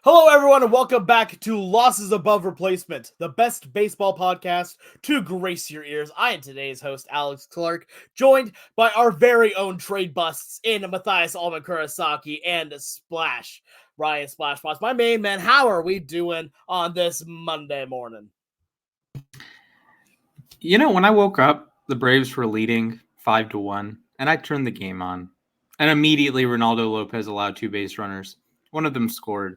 Hello, everyone, and welcome back to Losses Above Replacement, the best baseball podcast to grace your ears. I am today's host, Alex Clark, joined by our very own trade busts in Mathias Kurosaki and Splash, Ryan Splash Boss. My main man, how are we doing on this Monday morning? You know, when I woke up, the Braves were leading 5-1, and I turned the game on. And immediately, Ronaldo Lopez allowed 2 base runners. One of them scored.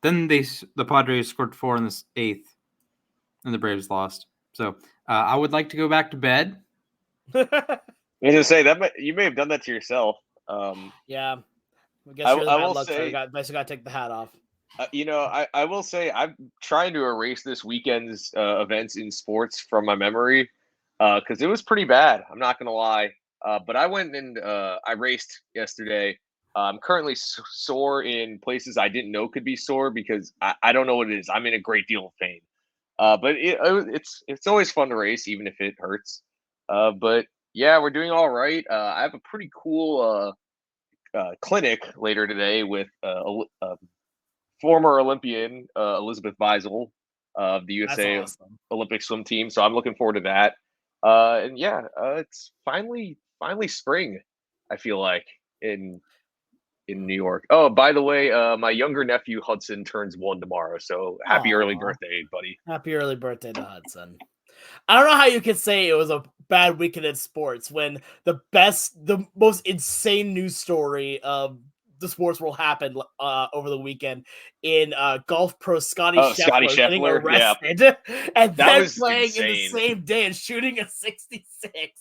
Then the Padres scored 4 in the 8th, and the Braves lost. So I would like to go back to bed. I was gonna say that you may have done that to yourself. Yeah, I guess you're the bad luck. So I basically got to take the hat off. I will say I'm trying to erase this weekend's events in sports from my memory because it was pretty bad. I'm not gonna lie. But I went and I raced yesterday. I'm currently sore in places I didn't know could be sore because I don't know what it is. I'm in a great deal of pain. But it's always fun to race, even if it hurts. But yeah, we're doing all right. I have a pretty cool clinic later today with former Olympian Elizabeth Beisel of the USA awesome. Olympic swim team. So I'm looking forward to that. And yeah, it's finally spring. I feel like in New York. Oh, by the way, my younger nephew Hudson turns 1 tomorrow. So happy early birthday, buddy. Happy early birthday to Hudson. I don't know how you could say it was a bad weekend in sports when the most insane news story of the sports world happened over the weekend in golf pro Scotty Scheffler getting arrested and then playing insane. In the same day and shooting a 66.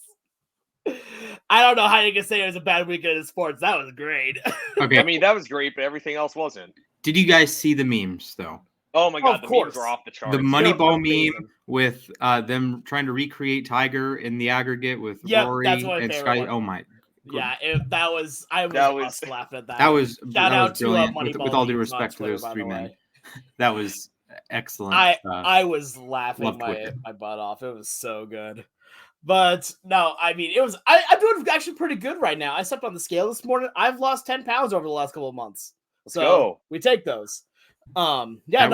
I don't know how you can say it was a bad weekend in sports. That was great. Okay, I mean that was great, but everything else wasn't. Did you guys see the memes though? Oh my god, the memes were off the charts. The Moneyball meme with them trying to recreate Tiger in the aggregate with Rory and Scotty. Oh my. Yeah, I was laughing at that. That was brilliant. With all due respect to those 3 men. That was excellent. I was laughing my butt off. It was so good. But no, I mean, I'm doing actually pretty good right now. I stepped on the scale this morning. I've lost 10 pounds over the last couple of months. Let's go. We take those. I'm in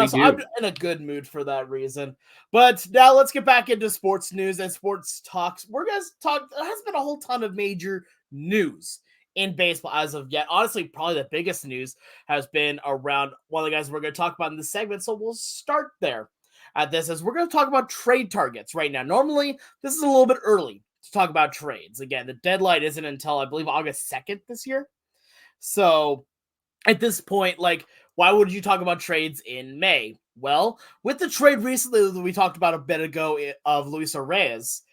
a good mood for that reason. But now let's get back into sports news and sports talks. We're going to talk. There has been a whole ton of major news in baseball as of yet. Honestly, probably the biggest news has been around one of the guys we're going to talk about in this segment. So we'll start there. At this as we're going to talk about trade targets right now. Normally, this is a little bit early to talk about trades. Again, the deadline isn't until I believe August 2nd this year. So at this point, why would you talk about trades in May? Well, with the trade recently that we talked about a bit ago of Luis Reyes,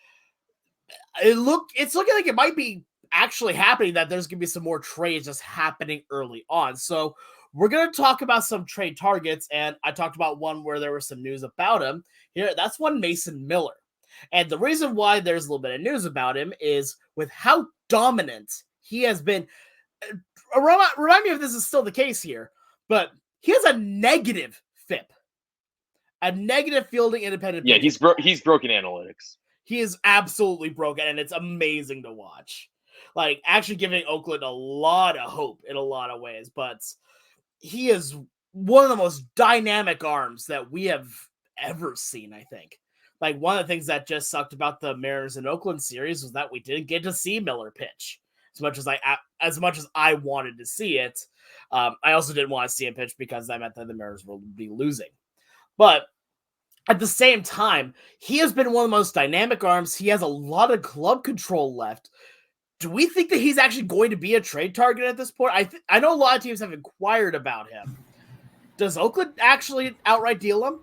it's looking like it might be actually happening that there's going to be some more trades just happening early on. So we're going to talk about some trade targets, and I talked about one where there was some news about him. Here, that's one Mason Miller. And the reason why there's a little bit of news about him is with how dominant he has been. Remind me if this is still the case here, but he has a negative FIP, a negative fielding independent. Yeah, he's broken analytics. He is absolutely broken, and it's amazing to watch. Actually giving Oakland a lot of hope in a lot of ways, but he is one of the most dynamic arms that we have ever seen, I think. One of the things that just sucked about the Mariners and Oakland series was that we didn't get to see Miller pitch as much as I wanted to see it. I also didn't want to see him pitch because that meant that the Mariners would be losing. But at the same time, he has been one of the most dynamic arms. He has a lot of club control left. Do we think that he's actually going to be a trade target at this point? I know a lot of teams have inquired about him. Does Oakland actually outright deal him?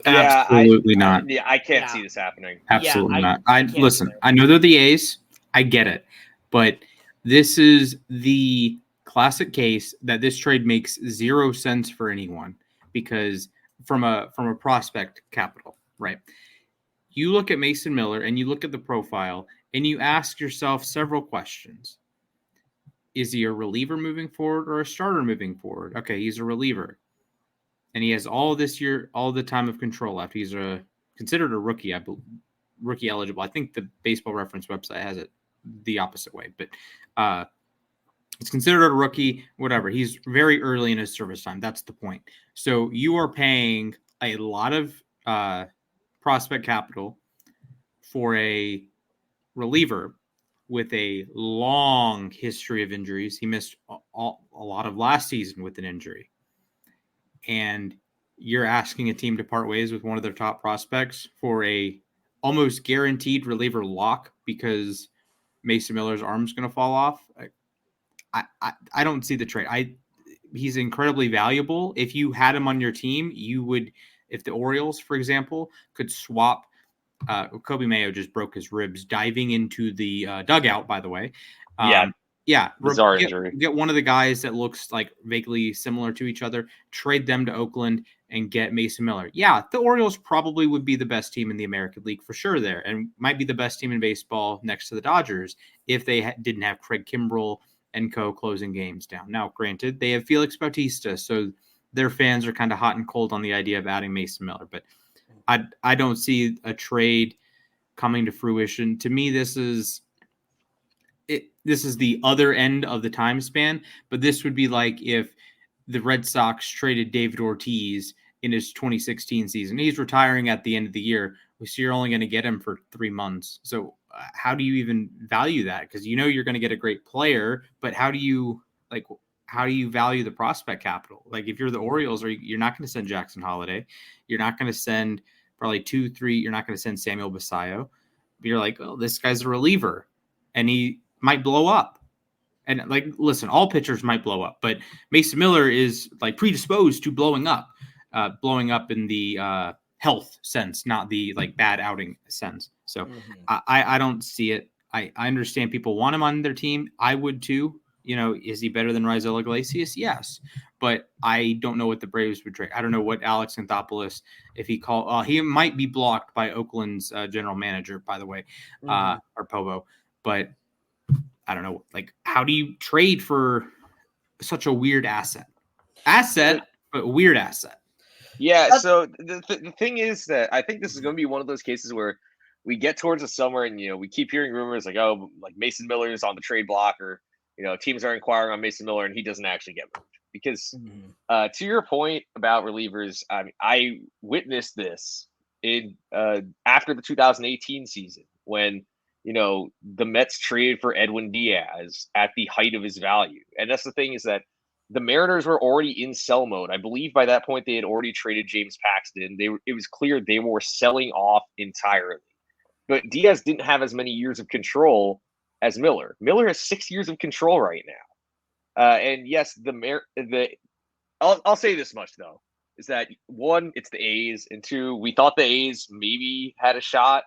Absolutely not. I can't see this happening. Absolutely not. Listen, I know they're the A's. I get it. But this is the classic case that this trade makes 0 sense for anyone because from a prospect capital, right? You look at Mason Miller and you look at the profile and you ask yourself several questions. Is he a reliever moving forward or a starter moving forward? Okay, he's a reliever. And he has all the time of control left. He's considered a rookie, I believe, rookie eligible. I think the Baseball Reference website has it the opposite way. But It's considered a rookie, whatever. He's very early in his service time. That's the point. So you are paying a lot of prospect capital for a reliever with a long history of injuries. He missed a lot of last season with an injury. And you're asking a team to part ways with one of their top prospects for a almost guaranteed reliever lock because Mason Miller's arm's going to fall off. I don't see the trade. He's incredibly valuable. If you had him on your team, you would, if the Orioles, for example, could swap. Kobe Mayo just broke his ribs diving into the dugout, by the way. Bizarre injury. Get one of the guys that looks like vaguely similar to each other, trade them to Oakland, and get Mason Miller. Yeah, the Orioles probably would be the best team in the American League for sure there, and might be the best team in baseball next to the Dodgers if they didn't have Craig Kimbrell and co closing games down. Now, granted, they have Felix Bautista, so their fans are kind of hot and cold on the idea of adding Mason Miller, but I don't see a trade coming to fruition. To me, this is the other end of the time span, but this would be like if the Red Sox traded David Ortiz in his 2016 season. He's retiring at the end of the year, so you're only going to get him for 3 months. So how do you even value that? Because you're going to get a great player, but how do you value the prospect capital? Like if you're the Orioles, you're not going to send Jackson Holiday, you're not going to send probably 2-3. You're not going to send Samuel Basallo. You're like, oh, this guy's a reliever, and he might blow up. And listen, all pitchers might blow up, but Mason Miller is predisposed to blowing up in the health sense, not the bad outing sense. So I don't see it. I understand people want him on their team. I would too. Is he better than Raisel Iglesias? Yes. But I don't know what the Braves would trade. I don't know what Alex Anthopoulos, if he he might be blocked by Oakland's general manager, by the way, or Povo. But I don't know. How do you trade for such a weird asset? But weird asset. Yeah. So the thing is that I think this is going to be one of those cases where we get towards the summer and, we keep hearing rumors Mason Miller is on the trade block, or, teams are inquiring on Mason Miller and he doesn't actually get moved. Because to your point about relievers, I witnessed this in after the 2018 season when, the Mets traded for Edwin Diaz at the height of his value. And that's the thing, is that the Mariners were already in sell mode. I believe by that point they had already traded James Paxton. It was clear they were selling off entirely. But Diaz didn't have as many years of control as Miller. Miller has 6 years of control right now. And yes, I'll say this much though, is that one, it's the A's, and two, we thought the A's maybe had a shot,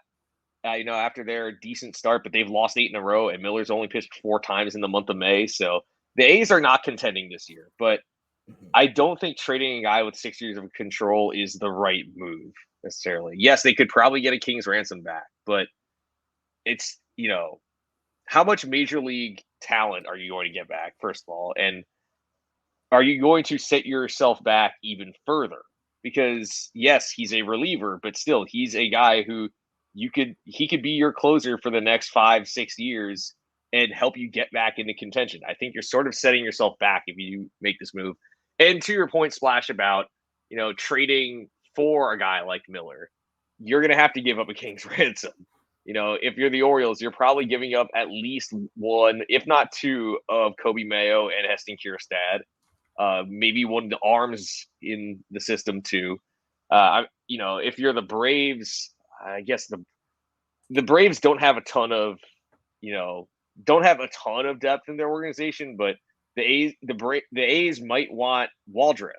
after their decent start, but they've lost 8 in a row, and Miller's only pitched 4 times in the month of May. So the A's are not contending this year, but I don't think trading a guy with 6 years of control is the right move necessarily. Yes, they could probably get a king's ransom back, but it's, how much major league talent are you going to get back, first of all? And are you going to set yourself back even further? Because yes, he's a reliever, but still, he's a guy who he could be your closer for the next 5-6 years and help you get back into contention. I think you're sort of setting yourself back if you make this move. And to your point, Splash, about, trading for a guy like Miller, you're going to have to give up a king's ransom. If you're the Orioles, you're probably giving up at least 1, if not 2, of Kobe Mayo and Heston Kjerstad. Maybe one of the arms in the system too. If you're the Braves, I guess the Braves don't have a ton of depth in their organization, but the A's might want Waldrop,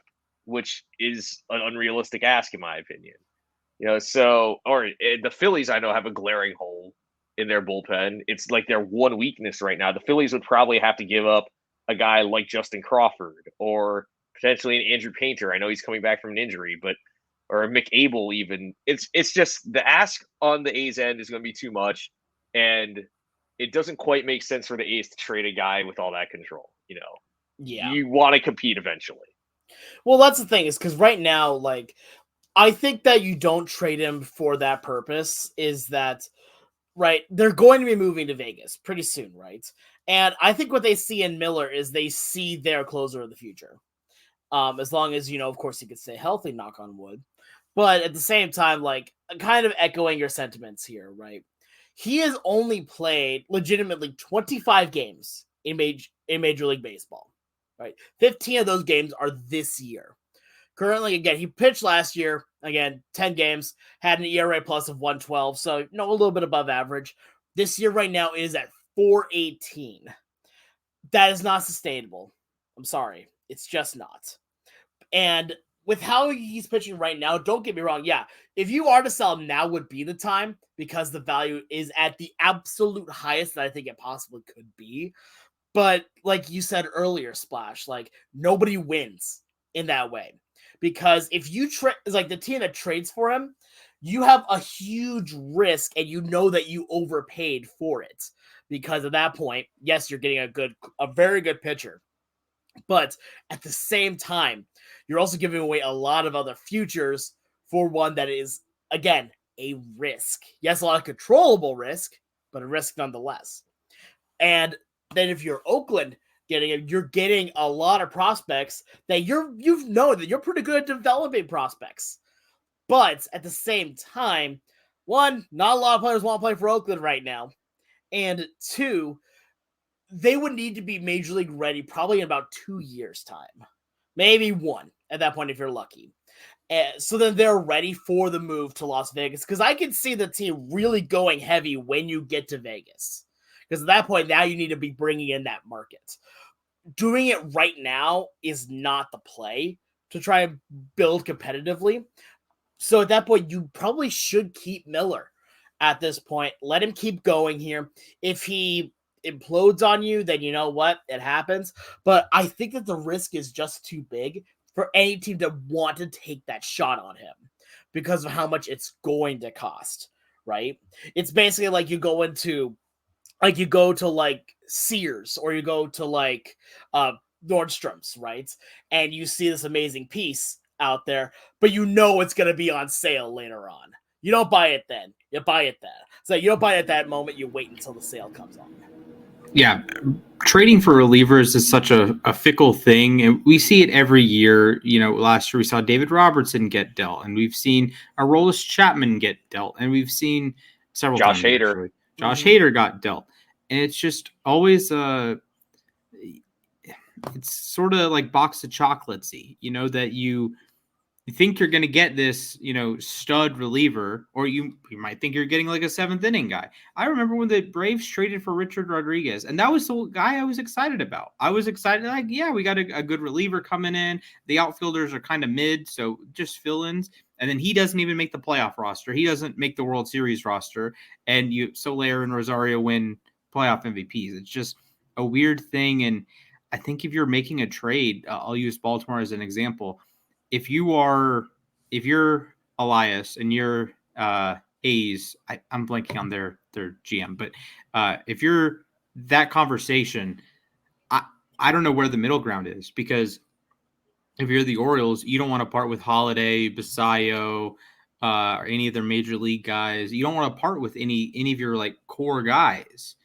which is an unrealistic ask in my opinion. The Phillies, I know, have a glaring hole in their bullpen. It's like their one weakness right now. The Phillies would probably have to give up a guy like Justin Crawford or potentially an Andrew Painter. I know he's coming back from an injury, or a Mick Abel even. It's just the ask on the A's end is going to be too much, and it doesn't quite make sense for the A's to trade a guy with all that control. Yeah, you want to compete eventually. Well, that's the thing, is because right now, I think that you don't trade him for that purpose. Is that right? They're going to be moving to Vegas pretty soon, right? And I think what they see in Miller is they see their closer of the future. As long as, of course, he could stay healthy, knock on wood. But at the same time, like, kind of echoing your sentiments here, right? He has only played legitimately 25 games in Major League Baseball, right? 15 of those games are this year. Currently, again, he pitched last year, again, 10 games, had an ERA plus of 112, so, a little bit above average. This year right now is at 418. That is not sustainable. I'm sorry. It's just not. And with how he's pitching right now, don't get me wrong. Yeah, if you are to sell him, now would be the time because the value is at the absolute highest that I think it possibly could be. But like you said earlier, Splash, like nobody wins in that way. Because if you like the team that trades for him, you have a huge risk and you know that you overpaid for it. Because at that point, yes, you're getting a very good pitcher. But at the same time, you're also giving away a lot of other futures for one that is, again, a risk. Yes, a lot of controllable risk, but a risk nonetheless. And then if you're Oakland you're getting a lot of prospects that you know that you're pretty good at developing prospects. But at the same time, one, not a lot of players want to play for Oakland right now. And two, they would need to be Major League ready probably in about 2 years' time. Maybe one at that point if you're lucky. So then they're ready for the move to Las Vegas. Because I can see the team really going heavy when you get to Vegas. Because at that point, now you need to be bringing in that market. Doing it right now is not the play to try and build competitively. So at that point, you probably should keep Miller at this point. Let him keep going here. If he implodes on you, then you know what? It happens. But I think that the risk is just too big for any team to want to take that shot on him because of how much it's going to cost, right? It's basically like you go to like Sears or you go to like Nordstrom's, right? And you see this amazing piece out there, but you know it's going to be on sale later on. You don't buy it then. You buy it then. So you don't buy it at that moment. You wait until the sale comes on. Yeah, trading for relievers is such a fickle thing, and we see it every year. Last year we saw David Robertson get dealt, and we've seen Aroldis Chapman get dealt, and we've seen several Josh times. Hader. Actually. Josh Hader got dealt, and it's just always it's sort of like box of chocolatesy, that you think you're going to get this, stud reliever, or you might think you're getting like a seventh inning guy. I remember when the Braves traded for Richard Rodriguez, and that was the guy I was excited about. I was excited, like, yeah, we got a good reliever coming in. The outfielders are kind of mid, so just fill-ins. And then he doesn't even make the playoff roster. He doesn't make the World Series roster. And Soler and Rosario win playoff MVPs. It's just a weird thing. And I think if you're making a trade, I'll use Baltimore as an example. If you're Elias and you're A's, I'm blanking on their GM, but if you're that conversation, I don't know where the middle ground is, because if you're the Orioles, you don't want to part with Holiday, Basayo, or any of their major league guys. You don't want to part with any of your like core guys.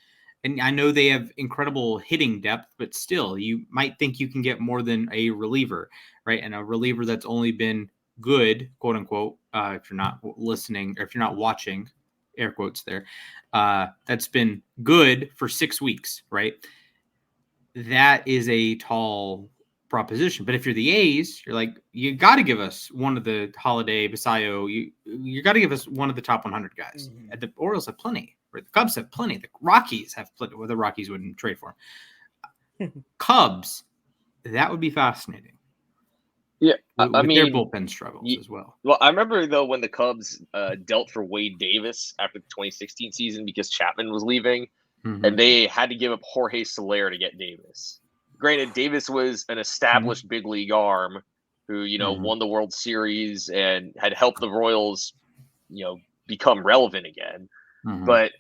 And I know they have incredible hitting depth, but still, you might think you can get more than a reliever, right? And a reliever that's only been good, quote unquote, if you're not listening or if you're not watching, air quotes there, that's been good for 6 weeks, right? That is a tall proposition. But if you're the A's, you're like, you got to give us one of the Holiday, Basayo. You got to give us one of the top 100 guys. Mm-hmm. And the Orioles have plenty. The Cubs have plenty. The Rockies have plenty. Well, the Rockies wouldn't trade for him. Cubs, that would be fascinating. Yeah, with their bullpen struggles as well. Well, I remember, though, when the Cubs dealt for Wade Davis after the 2016 season because Chapman was leaving, and they had to give up Jorge Soler to get Davis. Granted, Davis was an established big league arm who, won the World Series and had helped the Royals, become relevant again. But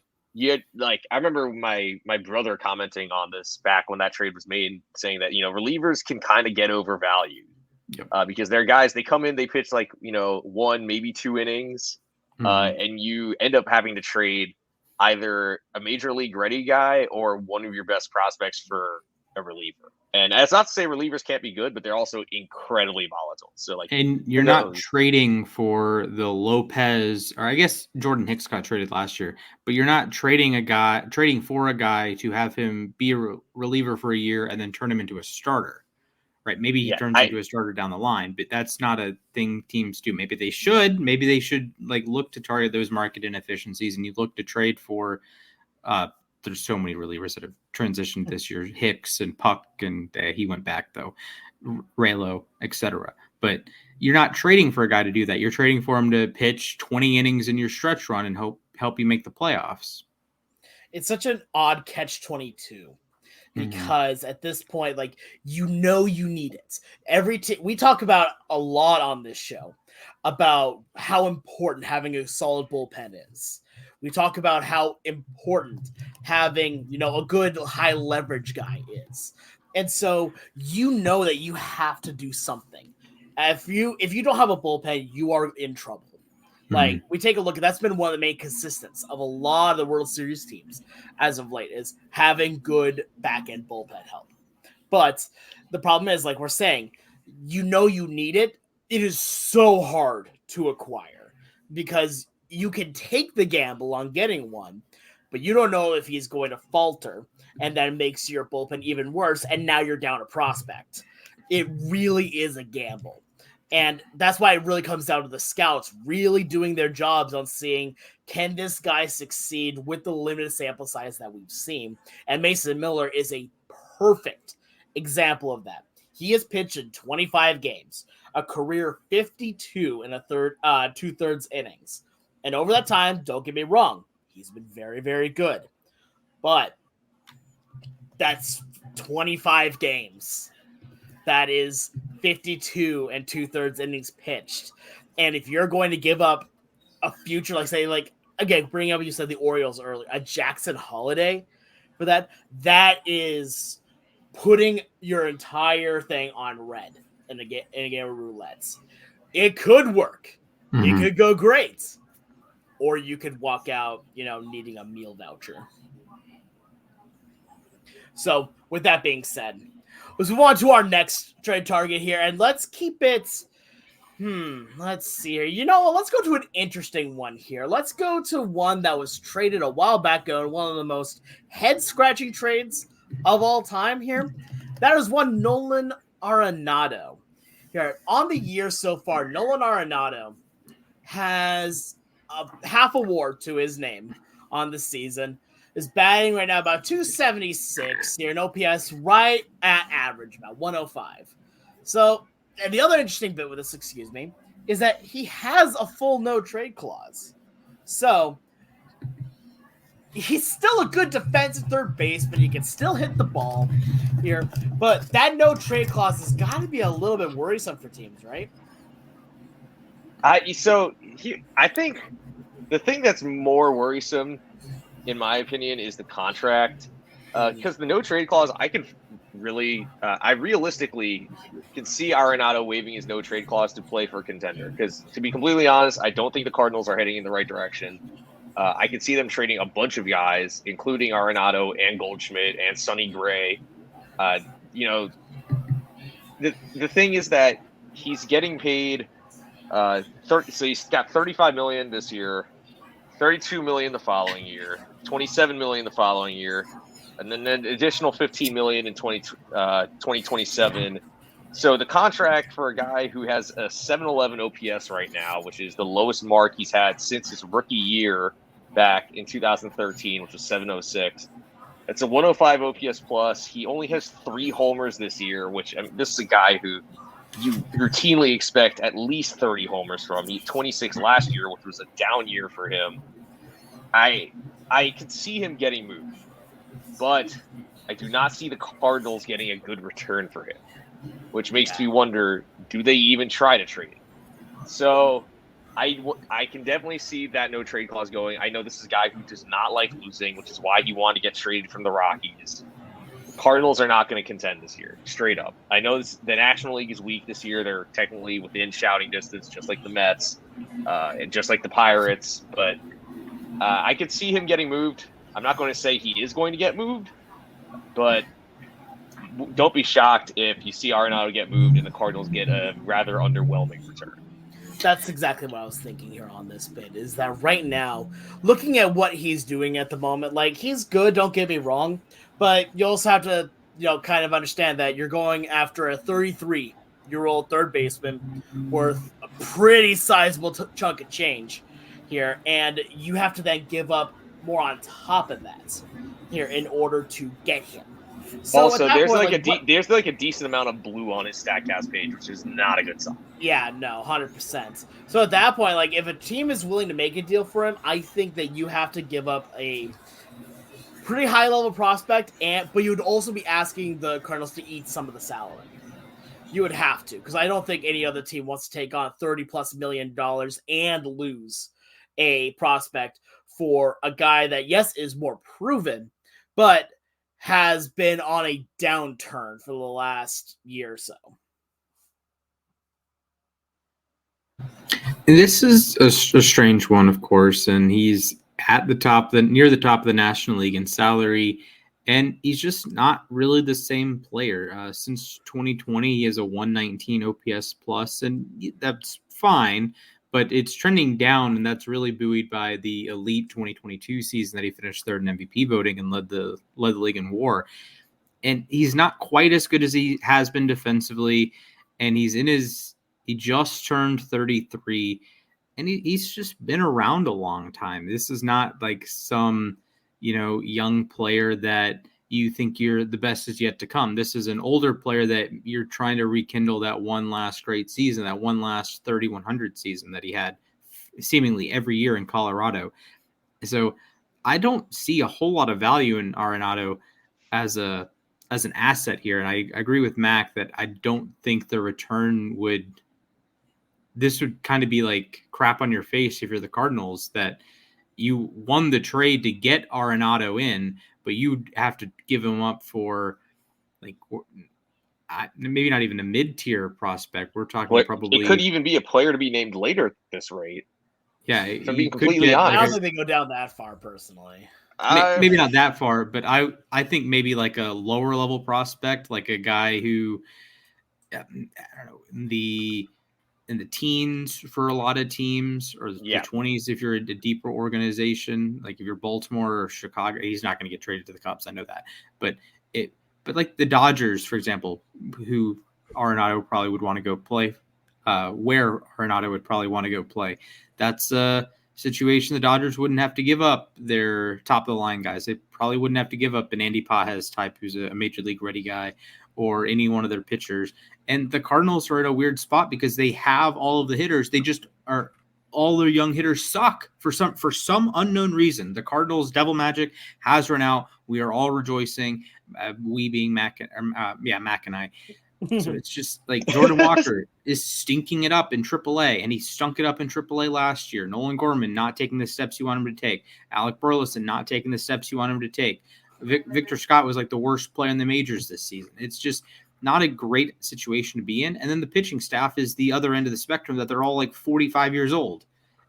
I remember my brother commenting on this back when that trade was made, saying that, relievers can kind of get overvalued. Yep. Because they're guys, they come in, they pitch like, 1, maybe 2 innings, and you end up having to trade either a major league ready guy or one of your best prospects for a reliever. And that's not to say relievers can't be good, but they're also incredibly volatile. So like, and you're not trading for the Lopez, or I guess Jordan Hicks got traded last year, but you're not trading for a guy to have him be a reliever for a year and then turn him into a starter, right? Maybe he turns into a starter down the line, but that's not a thing teams do. Maybe they should like look to target those market inefficiencies, and you look to trade for, there's so many relievers that have transitioned this year, Hicks and Puck, and he went back though, Raylo, etc. But you're not trading for a guy to do that. You're trading for him to pitch 20 innings in your stretch run and help you make the playoffs. It's such an odd catch-22 because at this point, like, you need it. We talk about a lot on this show about how important having a solid bullpen is. We talk about how important having, a good high leverage guy is. And so that you have to do something. If you don't have a bullpen, you are in trouble. Like, we take a look, that's been one of the main consistents of a lot of the World Series teams as of late, is having good back-end bullpen help. But the problem is, like we're saying, you need it. It is so hard to acquire because you can take the gamble on getting one, but you don't know if he's going to falter, and that makes your bullpen even worse, and now you're down a prospect. It really is a gamble. And that's why it really comes down to the scouts really doing their jobs on seeing, can this guy succeed with the limited sample size that we've seen? And Mason Miller is a perfect example of that. He has pitched in 25 games, a career 52 and two-thirds innings. And over that time, don't get me wrong, he's been very, very good. But that's 25 games. That is 52 and two-thirds innings pitched. And if you're going to give up a future, like say, like, again, bring up, you said the Orioles earlier, a Jackson Holiday for that is putting your entire thing on red in a game of roulettes. It could work. It could go great. Or you could walk out, needing a meal voucher. So with that being said, let's move on to our next trade target here, and let's keep it. Let's see here. Let's go to an interesting one here. Let's go to one that was traded a while back ago, and one of the most head-scratching trades of all time here. That is one Nolan Arenado. Here, on the year so far, Nolan Arenado has a half award to his name on the season. Is batting right now about 276 here, an OPS right at average, about 105. So, and the other interesting bit with this, is that he has a full no trade clause. So, he's still a good defensive third baseman. He can still hit the ball here, but that no trade clause has got to be a little bit worrisome for teams, right? I think the thing that's more worrisome, in my opinion, is the contract, because the no trade clause, I realistically can see Arenado waiving his no trade clause to play for a contender. Because to be completely honest, I don't think the Cardinals are heading in the right direction. I can see them trading a bunch of guys, including Arenado and Goldschmidt and Sonny Gray. The thing is that he's getting paid. So he's got $35 million this year, $32 million the following year, $27 million the following year, and then an additional $15 million in 2027. So the contract for a guy who has a 711 OPS right now, which is the lowest mark he's had since his rookie year back in 2013, which was 706. It's a 105 OPS plus. He only has 3 homers this year, which this is a guy who you routinely expect at least 30 homers from. He 26 last year, which was a down year for him. I could see him getting moved, but I do not see the Cardinals getting a good return for him, which makes me wonder, do they even try to trade him? So I can definitely see that no trade clause going. I know this is a guy who does not like losing, which is why he wanted to get traded from the Rockies. Cardinals are not going to contend this year, straight up. I know the National League is weak this year. They're technically within shouting distance, just like the Mets, and just like the Pirates. But I could see him getting moved. I'm not going to say he is going to get moved, but don't be shocked if you see Arenado get moved and the Cardinals get a rather underwhelming return. That's exactly what I was thinking here on this bit, is that right now, looking at what he's doing at the moment, like, he's good, don't get me wrong, but you also have to, kind of understand that you're going after a 33-year-old third baseman worth a pretty sizable chunk of change here, and you have to then give up more on top of that here in order to get him. So also, there's point, there's like a decent amount of blue on his Statcast page, which is not a good sign. Yeah, no, 100%. So at that point, like, if a team is willing to make a deal for him, I think that you have to give up a pretty high level prospect, but you would also be asking the Cardinals to eat some of the salary. You would have to, because I don't think any other team wants to take on $30+ million and lose a prospect for a guy that, yes, is more proven, but has been on a downturn for the last year or so. This is a strange one, of course, and he's at the top, near the top of the National League in salary, and he's just not really the same player. Since 2020, he has a 119 OPS plus, and that's fine, but it's trending down, and that's really buoyed by the elite 2022 season that he finished third in MVP voting and led the league in WAR. And he's not quite as good as he has been defensively, and he just turned 33, and he's just been around a long time. This is not like some, young player that you think you're the best is yet to come. This is an older player that you're trying to rekindle that one last great season, that one last 3,100 season that he had seemingly every year in Colorado. So I don't see a whole lot of value in Arenado as an asset here. And I agree with Mac that I don't think the return this would kind of be like crap on your face if you're the Cardinals, that you won the trade to get Arenado in, but you'd have to give him up for maybe not even a mid-tier prospect. We're talking probably. It could even be a player to be named later at this rate. Yeah, if I'm being completely honest. I don't think they go down that far, personally. Maybe not that far, but I think maybe like a lower level prospect, like a guy who, I don't know, in the teens for a lot of teams, or the 20s if you're a deeper organization, like if you're Baltimore or Chicago. He's not going to get traded to the Cubs, I know that, but like the Dodgers, for example, who Arenado probably would want to go play, where Arenado would probably want to go play. That's a situation the Dodgers wouldn't have to give up their top of the line guys. They probably wouldn't have to give up an Andy Pages type, who's a major league ready guy, or any one of their pitchers. And the Cardinals are in a weird spot because they have all of the hitters. They just are, all their young hitters suck for some unknown reason. The Cardinals' devil magic has run out. We are all rejoicing. We being Mac and I. So it's just like Jordan Walker is stinking it up in AAA, and he stunk it up in AAA last year. Nolan Gorman not taking the steps you want him to take. Alec Burleson not taking the steps you want him to take. Victor Scott was like the worst player in the majors this season. It's just not a great situation to be in. And then the pitching staff is the other end of the spectrum, that they're all like 45 years old.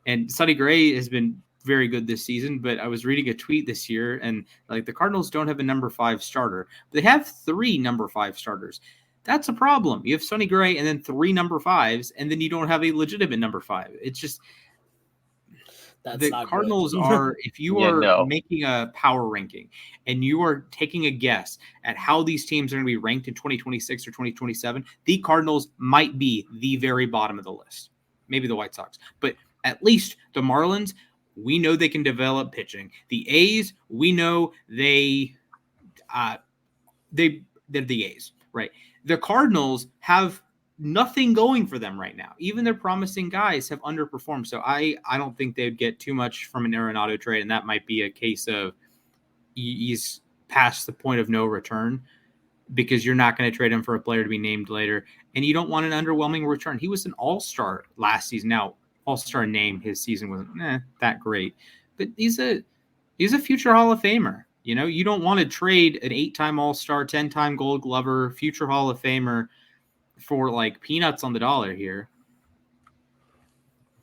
And Sonny Gray has been very good this season, but I was reading a tweet this year, and like the Cardinals don't have a number 5 starter. They have 3 number 5 starters. That's a problem. You have Sonny Gray and then 3 number 5s, and then you don't have a legitimate number 5. It's just the Cardinals are, if you are making a power ranking and you are taking a guess at how these teams are going to be ranked in 2026 or 2027, the Cardinals might be the very bottom of the list. Maybe the White Sox, but at least the Marlins, we know they can develop pitching. The A's, we know they're the A's, right? The Cardinals have nothing going for them right now. Even their promising guys have underperformed. So I don't think they'd get too much from an Arenado trade, and that might be a case of he's past the point of no return, because you're not going to trade him for a player to be named later, and you don't want an underwhelming return. He was an all-star last season. Now, all-star name, his season wasn't that great, but he's a future Hall of Famer. You don't want to trade an 8-time all-star, 10-time Gold Glover, future Hall of Famer for like peanuts on the dollar here.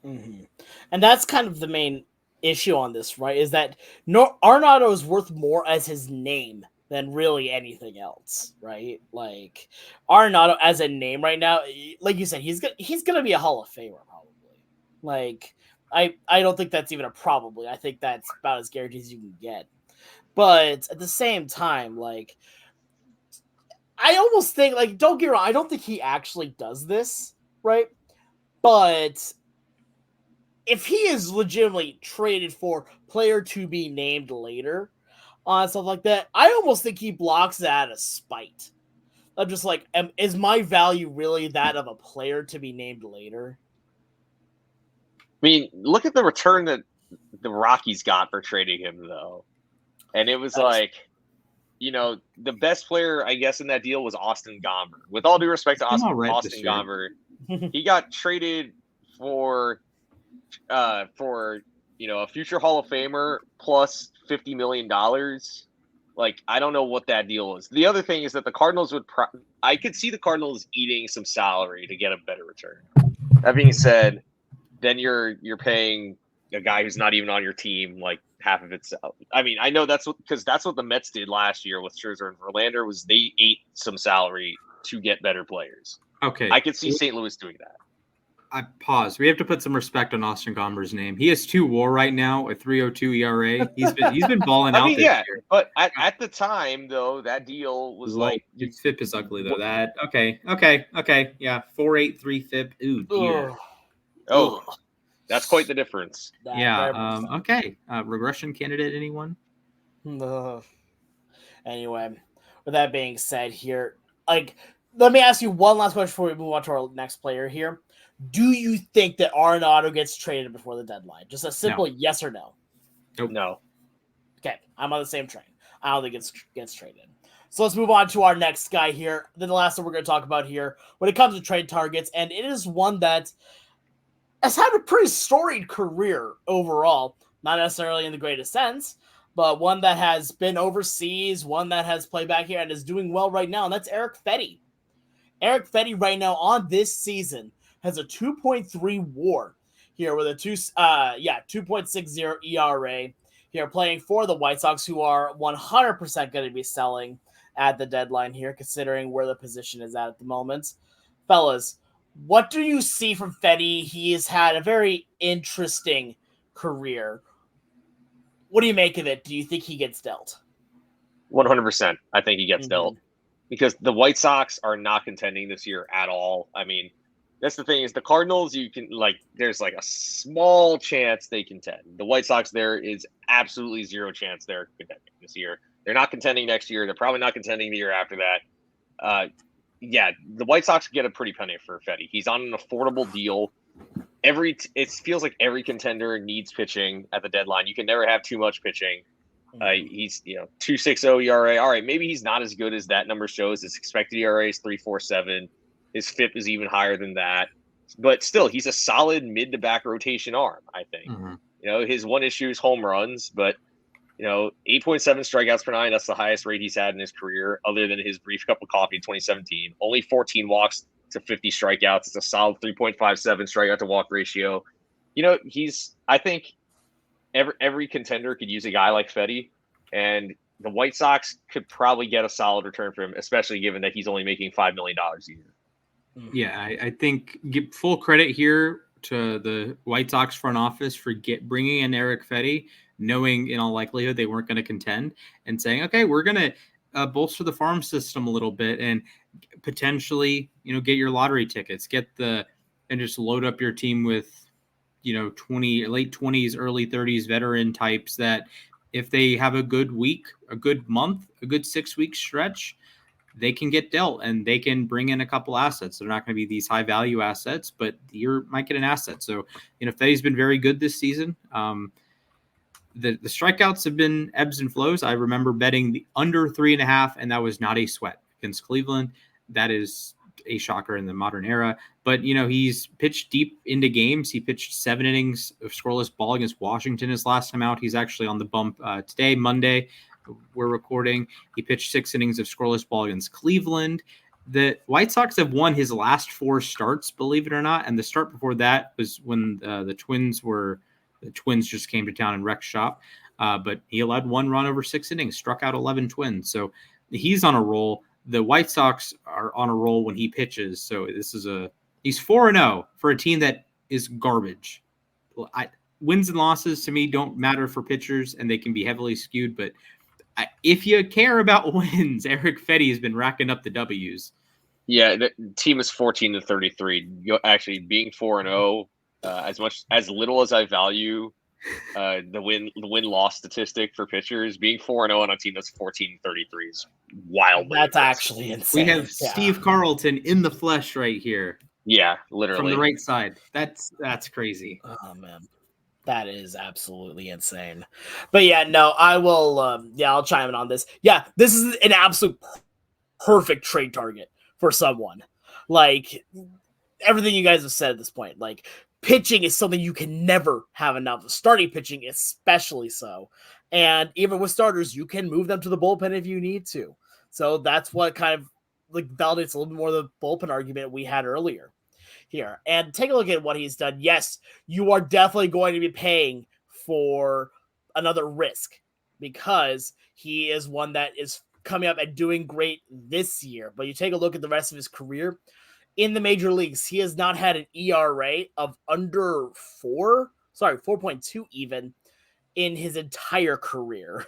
Mm-hmm. And that's kind of the main issue on this, right, is that Arenado is worth more as his name than really anything else, right? Like Arenado as a name right now, like you said, he's gonna be a Hall of Famer probably. Like I don't think that's even a probably. I think that's about as guaranteed as you can get. But at the same time, like I almost think, like, don't get me wrong, I don't think he actually does this, right? But if he is legitimately traded for player to be named later on stuff like that, I almost think he blocks that out of spite. I'm just like, is my value really that of a player to be named later? I mean, look at the return that the Rockies got for trading him, though. And it was the best player, I guess, in that deal was Austin Gomber. With all due respect to Austin Gomber, he got traded for a future Hall of Famer plus $50 million. Like, I don't know what that deal is. The other thing is that the Cardinals I could see the Cardinals eating some salary to get a better return. That being said, then you're paying a guy who's not even on your team like half of its salary. I mean, I know that's what the Mets did last year with Scherzer and Verlander was they ate some salary to get better players. Okay. I could see St. Louis doing that. I pause. We have to put some respect on Austin Gomber's name. He has 2 WAR right now, a 3.02 ERA. He's been balling out this year. But at the time though, that deal was like his FIP is ugly though. That okay, yeah, 4.83 FIP. Ooh, dear. Oh, that's quite the difference. Yeah. Okay. Regression candidate, anyone? Anyway, with that being said, here, like, let me ask you one last question before we move on to our next player here. Do you think that Arenado gets traded before the deadline? Just a simple yes or no. Nope. No. Okay, I'm on the same train. I don't think it gets traded. So let's move on to our next guy here. Then the last one we're going to talk about here when it comes to trade targets, and it is one that has had a pretty storied career overall. Not necessarily in the greatest sense, but one that has been overseas, one that has played back here and is doing well right now, and that's Erick Fedde. Erick Fedde right now on this season has a 2.3 WAR here with a 2.60 ERA here, playing for the White Sox, who are 100% going to be selling at the deadline here, considering where the position is at the moment. Fellas, what do you see from Fedde? He has had a very interesting career. What do you make of it? Do you think he gets dealt? 100%. I think he gets dealt because the White Sox are not contending this year at all. I mean, that's the thing is the Cardinals, there's like a small chance they contend. The White Sox, there is absolutely zero chance they're contending this year. They're not contending next year. They're probably not contending the year after that. The White Sox get a pretty penny for Fedde. He's on an affordable deal. It feels like every contender needs pitching at the deadline. You can never have too much pitching. He's 2.60 ERA. All right, maybe he's not as good as that number shows. His expected ERA is 3.47. His FIP is even higher than that. But still, he's a solid mid to back rotation arm, I think. His one issue is home runs, but 8.7 strikeouts per 9. That's the highest rate he's had in his career, other than his brief cup of coffee in 2017. Only 14 walks to 50 strikeouts. It's a solid 3.57 strikeout to walk ratio. I think every contender could use a guy like Fedde, and the White Sox could probably get a solid return for him, especially given that he's only making $5 million a year. Yeah, I think give full credit here to the White Sox front office for bringing in Erick Fedde, knowing in all likelihood they weren't going to contend, and saying, okay, we're going to bolster the farm system a little bit and potentially, get your lottery tickets, and just load up your team with, late 20s, early 30s veteran types that if they have a good week, a good month, a good 6-week stretch, they can get dealt and they can bring in a couple assets. They're not going to be these high value assets, but you might get an asset. So, Fedde's been very good this season. The strikeouts have been ebbs and flows. I remember betting the under 3.5, and that was not a sweat against Cleveland. That is a shocker in the modern era. But, he's pitched deep into games. He pitched 7 innings of scoreless ball against Washington his last time out. He's actually on the bump today, Monday. We're recording. He pitched 6 innings of scoreless ball against Cleveland. The White Sox have won his last 4 starts, believe it or not. And the start before that was when the Twins were The Twins just came to town and wrecked shop, but he allowed 1 run over 6 innings, struck out 11 Twins. So he's on a roll. The White Sox are on a roll when he pitches. So he's 4-0 for a team that is garbage. Wins and losses to me don't matter for pitchers, and they can be heavily skewed. But if you care about wins, Eric Fetty has been racking up the W's. Yeah, the team is 14-33. Actually, being 4-0, as little as I value the win-loss statistic for pitchers, being 4-0 on a team that's 14-33 is wild. That's actually insane. We have Steve Carlton in the flesh right here. Yeah, literally from the right side. That's crazy. Oh man, that is absolutely insane. But yeah, no, I will. I'll chime in on this. Yeah, this is an absolute perfect trade target for someone. Like everything you guys have said at this point, like pitching is something you can never have enough. Starting pitching, especially so. And even with starters, you can move them to the bullpen if you need to. So that's what kind of like validates a little bit more of the bullpen argument we had earlier here. And take a look at what he's done. Yes, you are definitely going to be paying for another risk because he is one that is coming up and doing great this year. But you take a look at the rest of his career in the major leagues, he has not had an ERA of under 4.2 even in his entire career.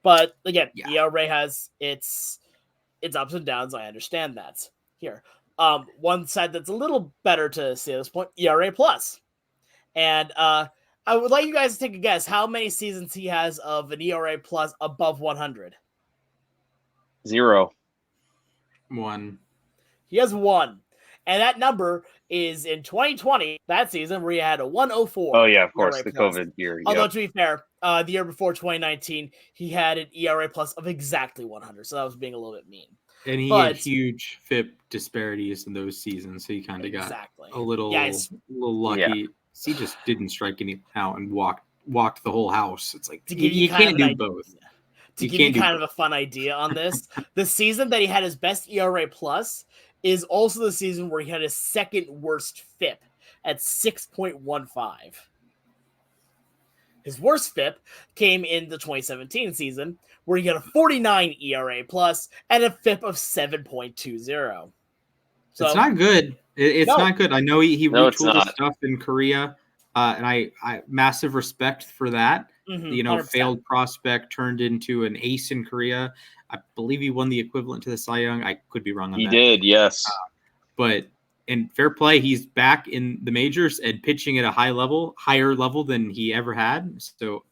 But again, ERA has its ups and downs. I understand that here. One side that's a little better to see at this point, ERA plus. And I would like you guys to take a guess how many seasons he has of an ERA plus above 100. 0. 1. He has 1. And that number is in 2020, that season, where he had a 104. Oh, yeah, of course, ERA the plus. COVID year. Although, to be fair, the year before 2019, he had an ERA plus of exactly 100. So that was being a little bit mean. And he had huge FIP disparities in those seasons, so he kind of got a little lucky. Yeah. He just didn't strike any out and walked the whole house. It's like you can't do both. To give you kind of a fun idea on this, the season that he had his best ERA plus is also the season where he had his second worst FIP at 6.15. His worst FIP came in the 2017 season, where he had a 49 ERA plus and a FIP of 7.20. So it's not good. It's not good. I know he retooled his stuff in Korea, and I massive respect for that. 100%. Failed prospect turned into an ace in Korea. I believe he won the equivalent to the Cy Young. I could be wrong on that. He did, yes. But in fair play, he's back in the majors and pitching at a higher level than he ever had. So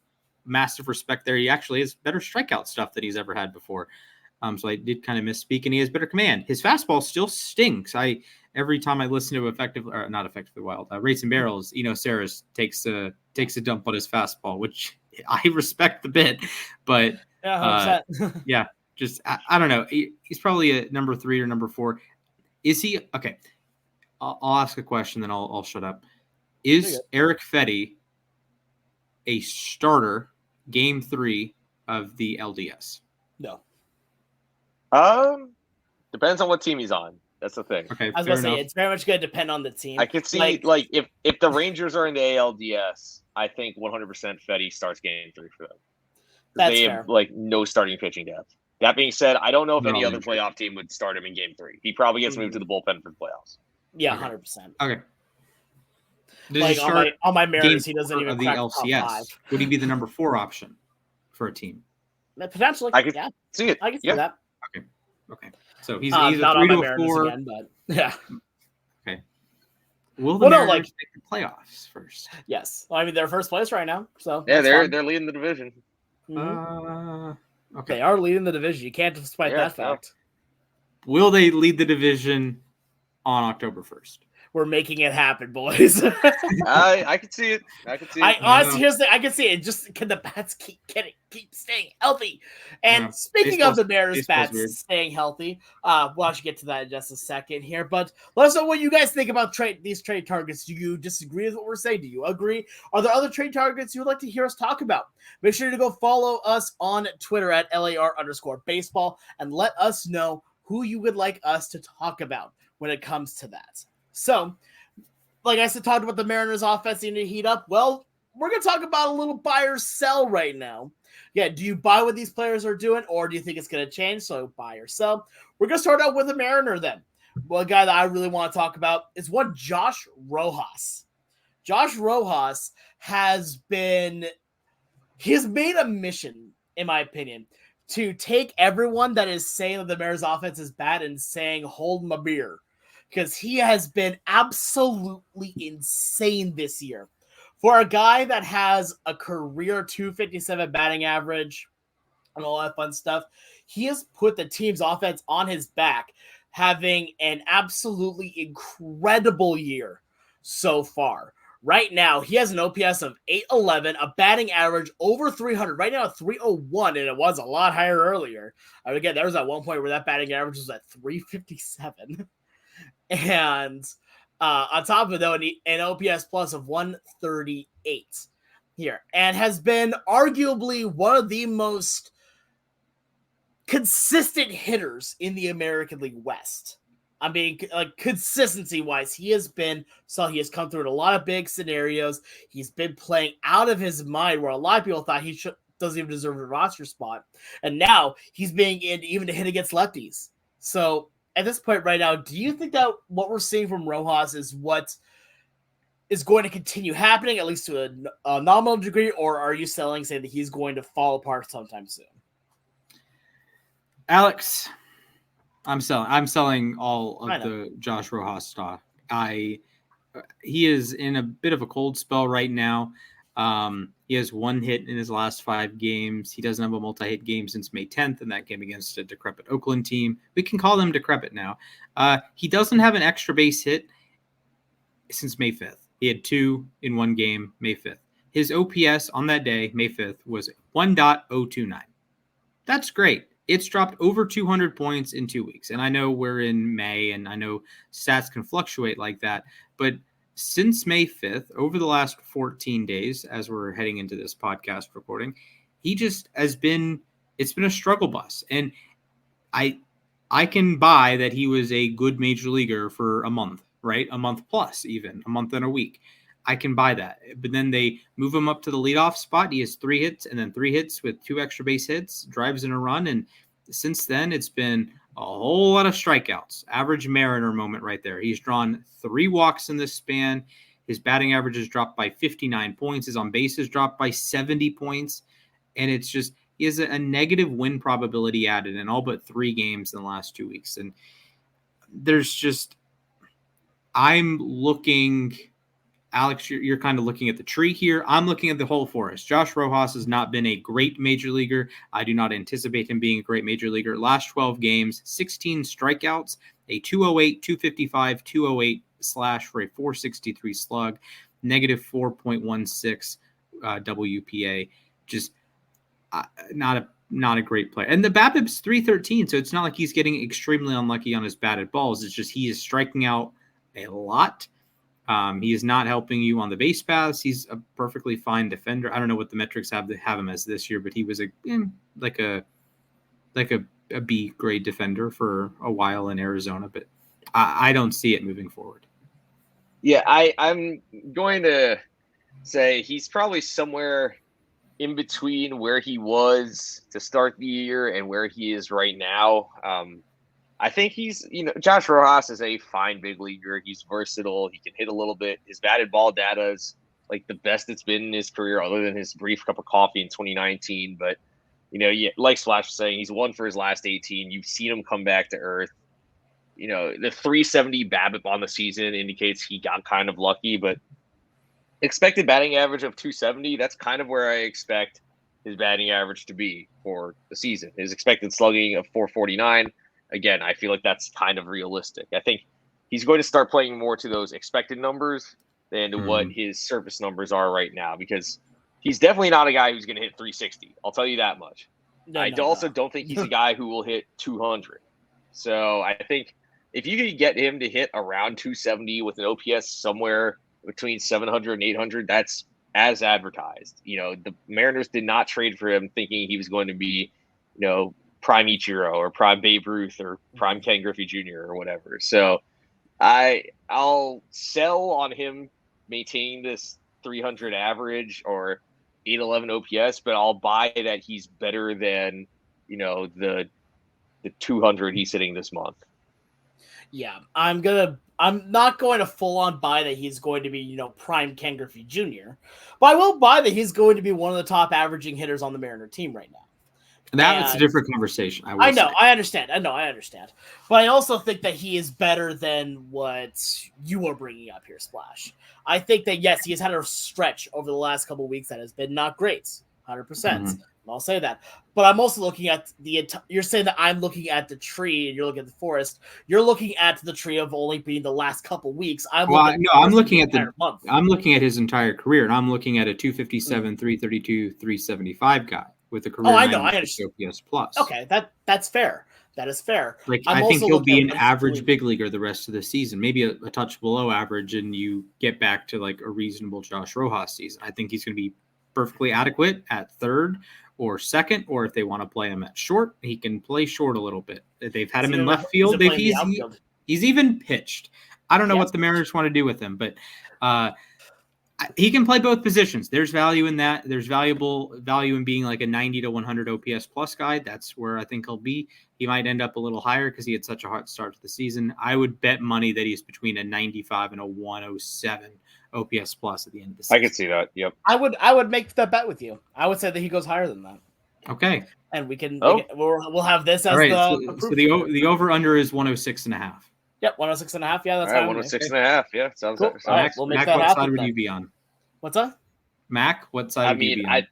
massive respect there. He actually has better strikeout stuff than he's ever had before. So I did kind of misspeak, and he has better command. His fastball still stinks. Every time I listen to not Effectively Wild, Rates and Barrels, Saris takes a dump on his fastball, which I respect the bit, but yeah, just I don't know. He's probably a number 3 or number 4. Is he okay? I'll ask a question, then I'll shut up. Is Eric Fetty a starter game 3 of the LDS? No. Depends on what team he's on. That's the thing. Okay, I was gonna say it's very much going to depend on the team. I could see if the Rangers are in the ALDS, I think 100% Fetty starts game 3 for them. They have no starting pitching depth. That being said, I don't know if any other playoff team would start him in game 3. He probably gets moved to the bullpen for the playoffs. Yeah, 100%. Okay. On my Mariners, he doesn't even crack the LCS. Would he be the number 4 option for a team? Potentially. I could see it. I can see that. Okay. So he's a 3 to a 4. Again, but yeah. Okay. Will the Mariners make the playoffs first? Yes. Well, I mean, they're first place right now. So yeah, they're leading the division. Mm-hmm. Okay. They are leading the division. You can't despite that fact. Will they lead the division on October 1st? We're making it happen, boys. I can see it. Honestly, here's the thing. I can see it. Just can the bats keep staying healthy? And speaking of the Mariners bats staying healthy, we'll actually get to that in just a second here. But let us know what you guys think about these trade targets. Do you disagree with what we're saying? Do you agree? Are there other trade targets you would like to hear us talk about? Make sure to go follow us on Twitter at LAR_baseball and let us know who you would like us to talk about when it comes to that. So, like I said, talked about the Mariners offense needing to heat up. Well, we're going to talk about a little buy or sell right now. Yeah, do you buy what these players are doing, or do you think it's going to change? So buy or sell. We're going to start out with a Mariner then. Well, a guy that I really want to talk about is one Josh Rojas. Josh Rojas has made a mission, in my opinion, to take everyone that is saying that the Mariners offense is bad and saying, hold my beer. Because he has been absolutely insane this year. For a guy that has a career 257 batting average and all that fun stuff, he has put the team's offense on his back, having an absolutely incredible year so far. Right now, he has an OPS of 811, a batting average over 300. Right now, 301, and it was a lot higher earlier. Again, there was at one point where that batting average was at 357. And on top of it, though, an OPS plus of 138 here. And has been arguably one of the most consistent hitters in the American League West. I mean, like, consistency-wise, he has come through in a lot of big scenarios. He's been playing out of his mind, where a lot of people thought he doesn't even deserve a roster spot. And now he's being in even to hit against lefties. So at this point right now, do you think that what we're seeing from Rojas is what is going to continue happening, at least to a nominal degree, or are you saying that he's going to fall apart sometime soon? Alex, I'm selling all of the Josh Rojas stock. He is in a bit of a cold spell right now. He has one hit in his last 5 games. He doesn't have a multi-hit game since May 10th in that game against a decrepit Oakland team. We can call them decrepit now. He doesn't have an extra base hit since May 5th. He had 2 in one game, May 5th. His OPS on that day, May 5th, was 1.029. That's great. It's dropped over 200 points in 2 weeks. And I know we're in May, and I know stats can fluctuate like that. But since May 5th, over the last 14 days, as we're heading into this podcast recording, he just it's been a struggle bus. And I can buy that he was a good major leaguer for a month, right? A month plus, even a month and a week. I can buy that. But then they move him up to the leadoff spot. He has 3 hits and then 3 hits with 2 extra base hits, drives in a run. And since then, it's been a whole lot of strikeouts. Average Mariner moment right there. He's drawn 3 walks in this span. His batting average has dropped by 59 points. His on base has dropped by 70 points. And it's just, he has a negative win probability added in all but 3 games in the last 2 weeks. And there's just, I'm looking, Alex, you're kind of looking at the tree here. I'm looking at the whole forest. Josh Rojas has not been a great major leaguer. I do not anticipate him being a great major leaguer. Last 12 games, 16 strikeouts, a 208, 255, 208 slash for a 463 slug, negative 4.16 WPA. Just not a great player. And the BABIP's 313, so it's not like he's getting extremely unlucky on his batted balls. It's just he is striking out a lot. He is not helping you on the base paths. He's a perfectly fine defender. I don't know what the metrics have him as this year, but he was a B grade defender for a while in Arizona. But I don't see it moving forward. Yeah, I'm going to say he's probably somewhere in between where he was to start the year and where he is right now. I think Josh Rojas is a fine big leaguer. He's versatile. He can hit a little bit. His batted ball data is like the best it's been in his career, other than his brief cup of coffee in 2019. But, like Slash was saying, he's 1 for his last 18. You've seen him come back to earth. The 370 BABIP on the season indicates he got kind of lucky, but expected batting average of 270, that's kind of where I expect his batting average to be for the season. His expected slugging of 449. Again, I feel like that's kind of realistic. I think he's going to start playing more to those expected numbers than to what his surface numbers are right now, because he's definitely not a guy who's going to hit 360. I'll tell you that much. I also don't think he's a guy who will hit 200. So I think if you could get him to hit around 270 with an OPS somewhere between 700 and 800, that's as advertised. The Mariners did not trade for him thinking he was going to be, prime Ichiro or prime Babe Ruth or prime Ken Griffey Jr. or whatever. So I'll sell on him maintaining this 300 average or 811 OPS, but I'll buy that he's better than, the 200 he's hitting this month. Yeah, I'm not going to full on buy that he's going to be, prime Ken Griffey Jr., but I will buy that he's going to be one of the top averaging hitters on the Mariner team right now. That's a different conversation. I know, I understand. But I also think that he is better than what you are bringing up here, Splash. I think that, yes, he has had a stretch over the last couple of weeks that has been not great, 100%. Mm-hmm. I'll say that. But I'm also looking at you're saying that I'm looking at the tree and you're looking at the forest. You're looking at the tree of only being the last couple weeks. I'm looking at his entire career, and I'm looking at a 257, 332, 375 guy with a career. I understand. OPS plus. Okay, that's fair. That is fair. I think he'll be an average big leaguer the rest of the season, maybe a touch below average, and you get back to like a reasonable Josh Rojas season. I think he's going to be perfectly adequate at third or second, or if they want to play him at short, he can play short a little bit. They've had him in left field. He's even pitched. I don't know what the Mariners want to do with him, but he can play both positions. There's value in that. There's value in being like a 90 to 100 OPS plus guy. That's where I think he'll be. He might end up a little higher because he had such a hot start to the season. I would bet money that he's between a 95 and a 107 OPS plus at the end of the season. I could see that. Yep. I would make that bet with you. I would say that he goes higher than that. Okay. And we'll have this as the over under is 106.5. Yep, 106.5. Yeah, that's right. 106.5 Yeah, sounds cool. All right, we'll make Mac, that what happen. side would you be on? What's that? Mac, what side would you be on?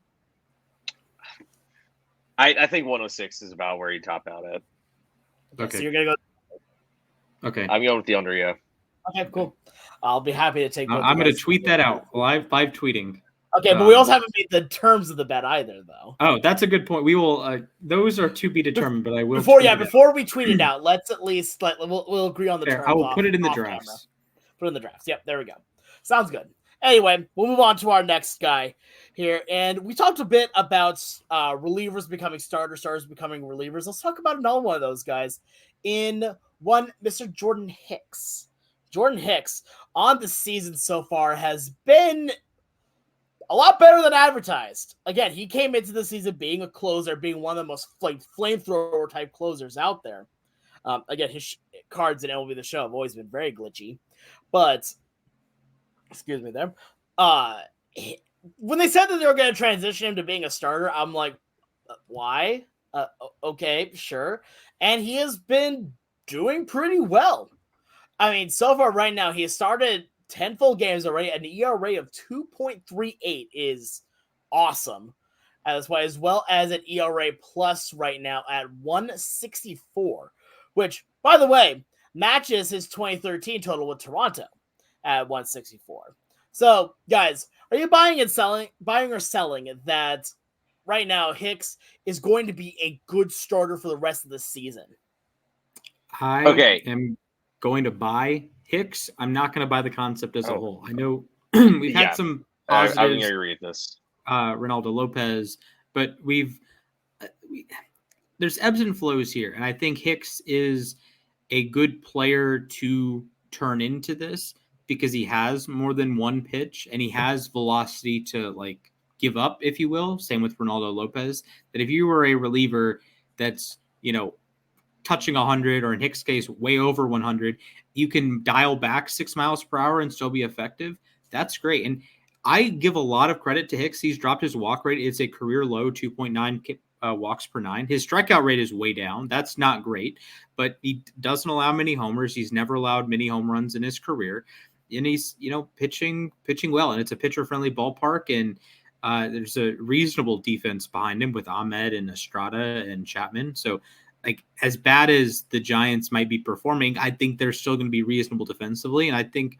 I think 106 is about where you top out at. Okay. So you're gonna go. Okay. I'm going with the under. Yeah. Okay, cool. I'll be happy to take. I'm going to tweet that out. Live tweeting. Okay, but we also haven't made the terms of the bet either, though. Oh, that's a good point. We will. Those are to be determined, but I will. Before we tweet it out, let's at least we'll agree on the terms. I will put it in the drafts. Camera. Put it in the drafts. Yep, there we go. Sounds good. Anyway, we'll move on to our next guy here, and we talked a bit about relievers becoming starters becoming relievers. Let's talk about another one of those guys. Mr. Jordan Hicks. Jordan Hicks on the season so far has been a lot better than advertised. Again, he came into the season being a closer, being one of the most flamethrower type closers out there. Again, his cards in MLB The Show have always been very glitchy, but excuse me there. When they said that they were going to transition him to being a starter, I'm like, why? Okay, sure. And he has been doing pretty well. I mean, so far right now, he has started 10 full games already. An ERA of 2.38 is awesome. As well as an ERA plus right now at 164, which, by the way, matches his 2013 total with Toronto at 164. So, guys, are you buying or selling that right now Hicks is going to be a good starter for the rest of the season? I am going to buy Hicks. I'm not going to buy the concept as a whole. I know we've had some positives. I'm going to read this. Ronaldo Lopez, but there's ebbs and flows here, and I think Hicks is a good player to turn into this because he has more than one pitch and he has velocity to give up, if you will. Same with Ronaldo Lopez. That if you were a reliever that's touching 100, or in Hicks' case, way over 100, you can dial back 6 miles per hour and still be effective. That's great. And I give a lot of credit to Hicks. He's dropped his walk rate. It's a career low 2.9 walks per 9. His strikeout rate is way down. That's not great, but he doesn't allow many homers. He's never allowed many home runs in his career. And he's, pitching well. And it's a pitcher-friendly ballpark. And there's a reasonable defense behind him with Ahmed and Estrada and Chapman. So, as bad as the Giants might be performing, I think they're still going to be reasonable defensively. And I think,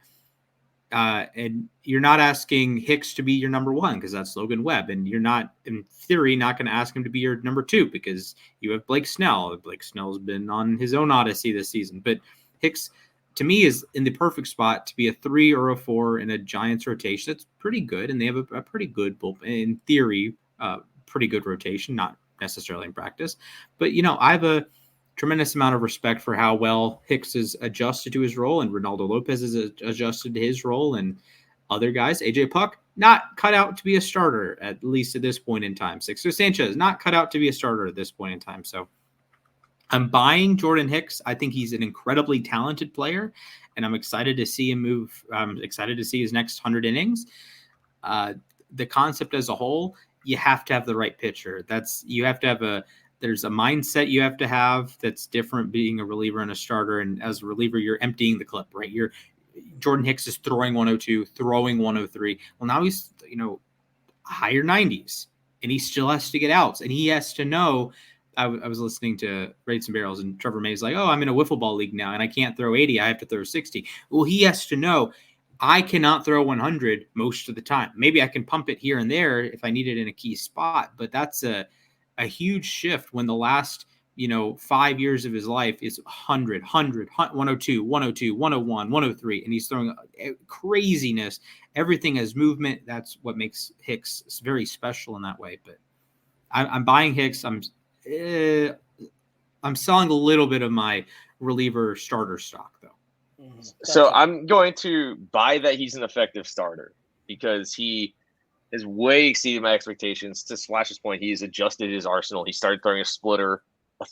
and you're not asking Hicks to be your number one because that's Logan Webb. And you're not, in theory, not going to ask him to be your number two because you have Blake Snell. Blake Snell's been on his own odyssey this season. But Hicks, to me, is in the perfect spot to be a 3 or a 4 in a Giants rotation. That's pretty good. And they have a pretty good bullpen, in theory, pretty good rotation, not necessarily in practice. But, I have a tremendous amount of respect for how well Hicks has adjusted to his role, and Ronaldo Lopez has adjusted to his role, and other guys. AJ Puck, not cut out to be a starter, at least at this point in time. Sixto Sanchez, not cut out to be a starter at this point in time. So I'm buying Jordan Hicks. I think he's an incredibly talented player, and I'm excited to see him move. I'm excited to see his next 100 innings. The concept as a whole, you have to have the right pitcher. There's a mindset you have to have that's different being a reliever and a starter. And as a reliever, you're emptying the clip, right? Jordan Hicks is throwing 102, throwing 103. Well, now he's, higher 90s, and he still has to get outs, and he has to know. I was listening to Rates and Barrels, and Trevor May's like, I'm in a wiffle ball league now, and I can't throw 80. I have to throw 60. Well, he has to know I cannot throw 100 most of the time. Maybe I can pump it here and there if I need it in a key spot, but that's a huge shift when the last 5 years of his life is 100, 102, 102, 101, 103, and he's throwing craziness. Everything has movement. That's what makes Hicks very special in that way. But I'm buying Hicks. I'm selling a little bit of my reliever starter stock, though. So I'm going to buy that he's an effective starter because he has way exceeded my expectations. To Splash's point, he's adjusted his arsenal. He started throwing a splitter,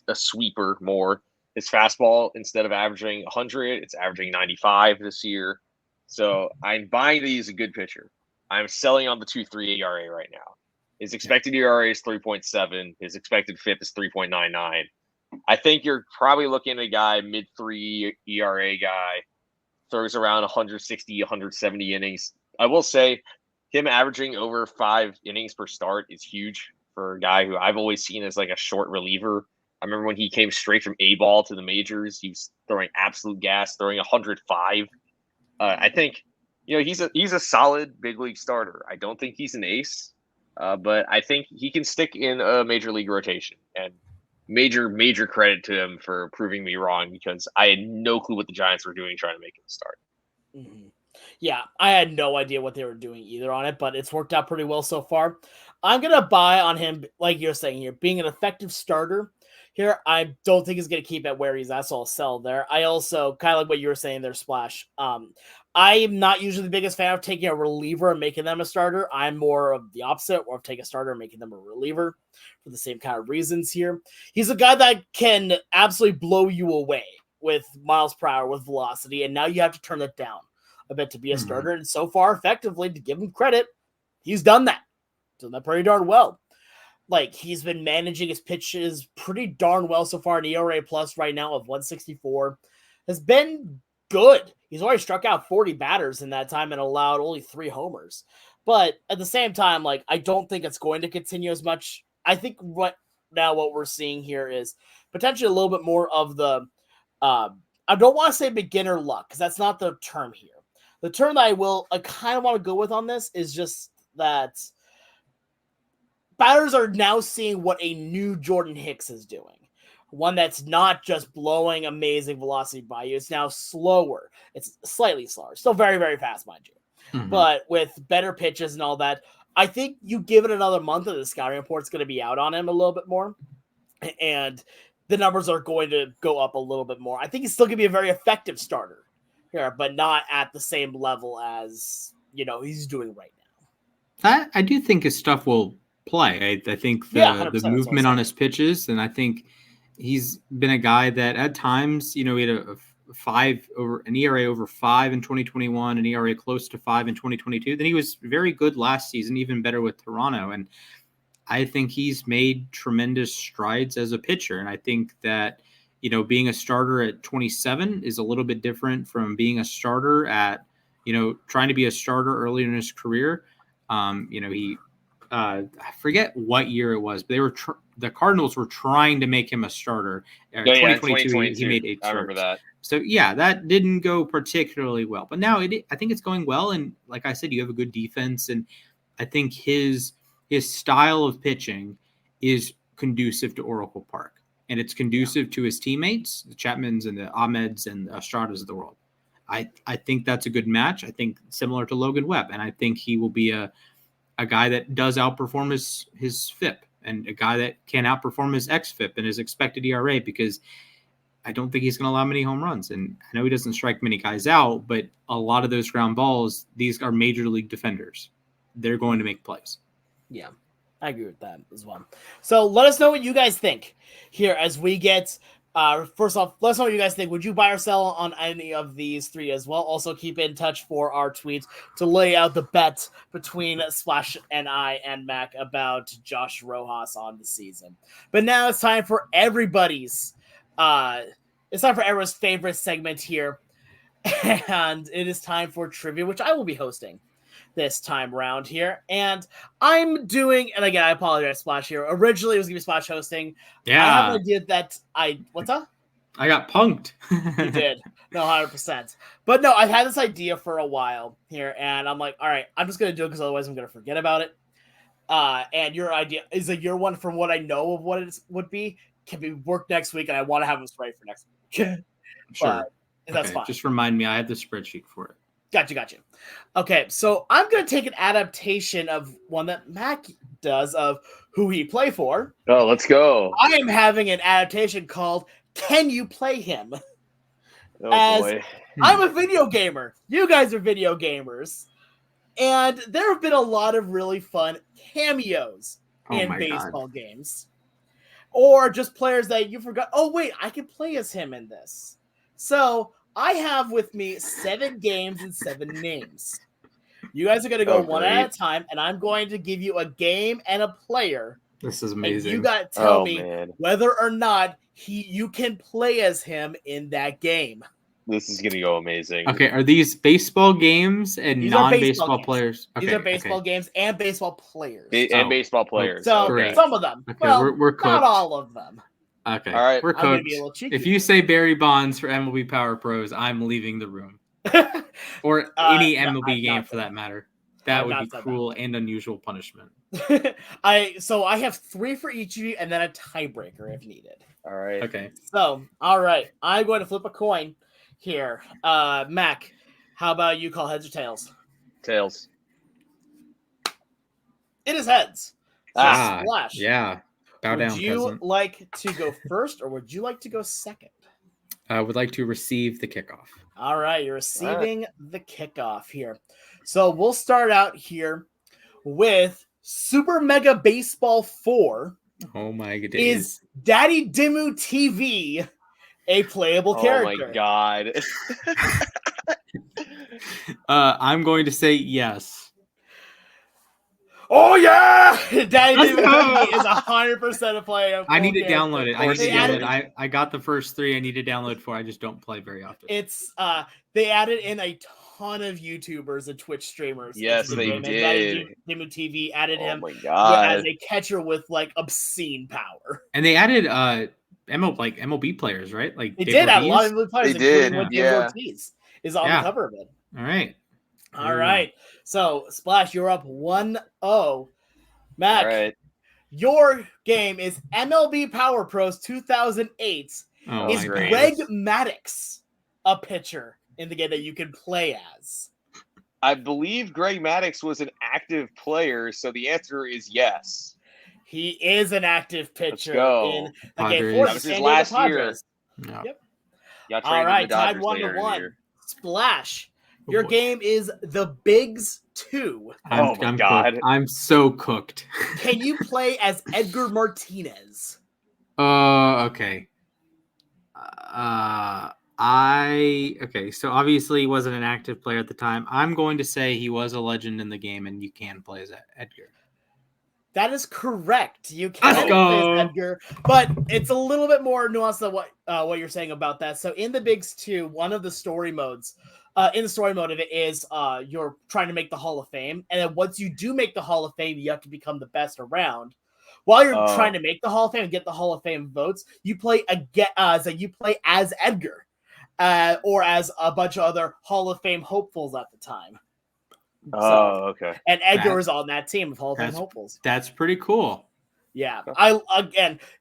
a sweeper more. His fastball, instead of averaging 100, it's averaging 95 this year. So I'm buying that he's a good pitcher. I'm selling on the 2.3 ERA right now. His expected ERA is 3.7. His expected FIP is 3.99. I think you're probably looking at a guy, mid-3 ERA guy, throws around 160, 170 innings. I will say him averaging over 5 innings per start is huge for a guy who I've always seen as like a short reliever. I remember when he came straight from A-ball to the majors, he was throwing absolute gas, throwing 105. I think, he's a solid big league starter. I don't think he's an ace, but I think he can stick in a major league rotation. And major credit to him for proving me wrong because I had no clue what the Giants were doing trying to make him start. Mm-hmm. Yeah, I had no idea what they were doing either on it, but it's worked out pretty well so far. I'm going to buy on him, like you're saying here, being an effective starter. Here, I don't think he's going to keep it where he's at, so I'll sell there. I also, kind of like what you were saying there, Splash, I am not usually the biggest fan of taking a reliever and making them a starter. I'm more of the opposite, or of taking a starter and making them a reliever for the same kind of reasons here. He's a guy that can absolutely blow you away with miles per hour, with velocity, and now you have to turn it down a bit to be a starter. And so far, effectively, to give him credit, he's done that. Done that pretty darn well. Like, he's been managing his pitches pretty darn well so far. An ERA plus right now of 164 has been good. He's already struck out 40 batters in that time and allowed only 3 homers. But at the same time, like, I don't think it's going to continue as much. I think what we're seeing here is potentially a little bit more of the, I don't want to say beginner luck, because that's not the term here. The term that I kind of want to go with on this is just that batters are now seeing what a new Jordan Hicks is doing. One that's not just blowing amazing velocity by you. It's now slower. It's slightly slower. Still very, very fast, mind you. Mm-hmm. But with better pitches and all that, I think you give it another month and the scouting report's going to be out on him a little bit more. And the numbers are going to go up a little bit more. I think he's still going to be a very effective starter here, but not at the same level as, he's doing right now. I do think his stuff will play. I think the movement on his pitches, and I think he's been a guy that at times, he had an ERA over 5 in 2021, an ERA close to 5 in 2022. Then he was very good last season, even better with Toronto. And I think he's made tremendous strides as a pitcher. And I think that, being a starter at 27 is a little bit different from being a starter at, trying to be a starter early in his career. I forget what year it was, but the Cardinals were trying to make him a starter. 2022, he made 8 starts. I remember that. So yeah, that didn't go particularly well, but now I think it's going well. And like I said, you have a good defense, and I think his style of pitching is conducive to Oracle Park, and it's conducive to his teammates, the Chapmans and the Ahmeds and the Estradas of the world. I think that's a good match. I think similar to Logan Webb, and I think he will be a guy that does outperform his FIP, and a guy that can outperform his xFIP and his expected ERA, because I don't think he's going to allow many home runs. And I know he doesn't strike many guys out, but a lot of those ground balls, these are major league defenders. they're going to make plays. Yeah, I agree with that as well. So let us know what you guys think here as we get. First off, let us know what you guys think. Would you buy or sell on any of these three as well? Also, keep in touch for our tweets to lay out the bet between Splash and I and Mac about Josh Rojas on the season. But now it's time for everybody's. It's time for everyone's favorite segment here, and it is time for trivia, which I will be hosting this time round here. And I'm doing, and again, I apologize, Splash here. Originally, it was going to be Splash hosting. Yeah. I have an idea that what's up? I got punked. You did. No, 100%. But no, I've had this idea for a while here, and I'm like, all right, I'm just going to do it because otherwise I'm going to forget about it. And your idea is that your one, from what I know of what it would be, can be work next week, and I want to have this ready for next week. Sure. That's fine. Just remind me, I have the spreadsheet for it. Gotcha. Okay, so I'm going to take an adaptation of one that Mac does of who he play for. Oh, let's go. I am having an adaptation called Can You Play Him? Oh, boy. I'm a video gamer. You guys are video gamers. And there have been a lot of really fun cameos in baseball games. Or just players that you forgot, oh, wait, I can play as him in this. So I have with me 7 games and 7 names. You guys are going to go one at a time, and I'm going to give you a game and a player. This is amazing. You got to tell me whether or not you can play as him in that game. This is going to go amazing. Okay, are these baseball games and non-baseball players? Okay, these are baseball games and baseball players. And baseball players. So some of them. Okay, well, we're cooked. Not all of them. Okay, all right. We're cooked. If you say Barry Bonds for MLB Power Pros, I'm leaving the room. Or any MLB game for that matter. That would be cruel and unusual punishment. I have 3 for each of you and then a tiebreaker if needed. All right. Okay. So, all right. I'm going to flip a coin here. Mac, how about you call heads or tails? Tails. It is heads. Splash. Yeah. Bow down, would you peasant. like to go first or would you like to go second? I would like to receive the kickoff. All right, you're receiving the kickoff here. So we'll start out here with Super Mega Baseball 4. Oh my goodness. Is Daddy Dimmu TV a playable character? Oh my god. I'm going to say yes. Oh yeah! Daddy Dimmu TV is 100% a player. I need to download it. I got the first 3 I need to download for. I just don't play very often. It's they added in a ton of YouTubers and Twitch streamers. Yes, they did. Daddy Dimmu TV added him as a catcher with like obscene power. And they added MLB players, right? Like they did add a lot of MLB players. They did. Yeah. Ortiz is on the cover of it. All right. All right. So, Splash, you're up 1-0. Mac, all right. Your game is MLB Power Pros 2008. Is Greg Maddux a pitcher in the game that you can play as? I believe Greg Maddux was an active player, so the answer is yes. He is an active pitcher in the game. That was his last year. No. Yep. All right, tied 1-1. Splash. Your game is The Bigs 2. Oh my god. Cooked. I'm so cooked. Can you play as Edgar Martinez? Okay. So obviously he wasn't an active player at the time. I'm going to say he was a legend in the game and you can play as Edgar. That is correct. You can play as Edgar, but it's a little bit more nuanced than what you're saying about that. So in the Bigs 2, one of the story modes, in the story mode of it is you're trying to make the Hall of Fame, and then once you do make the Hall of Fame, you have to become the best around. While you're trying to make the Hall of Fame and get the Hall of Fame votes, you play as Edgar, or as a bunch of other Hall of Fame hopefuls at the time. Okay. And Edgar is on that team of Hall of Fame hopefuls. That's pretty cool. Yeah.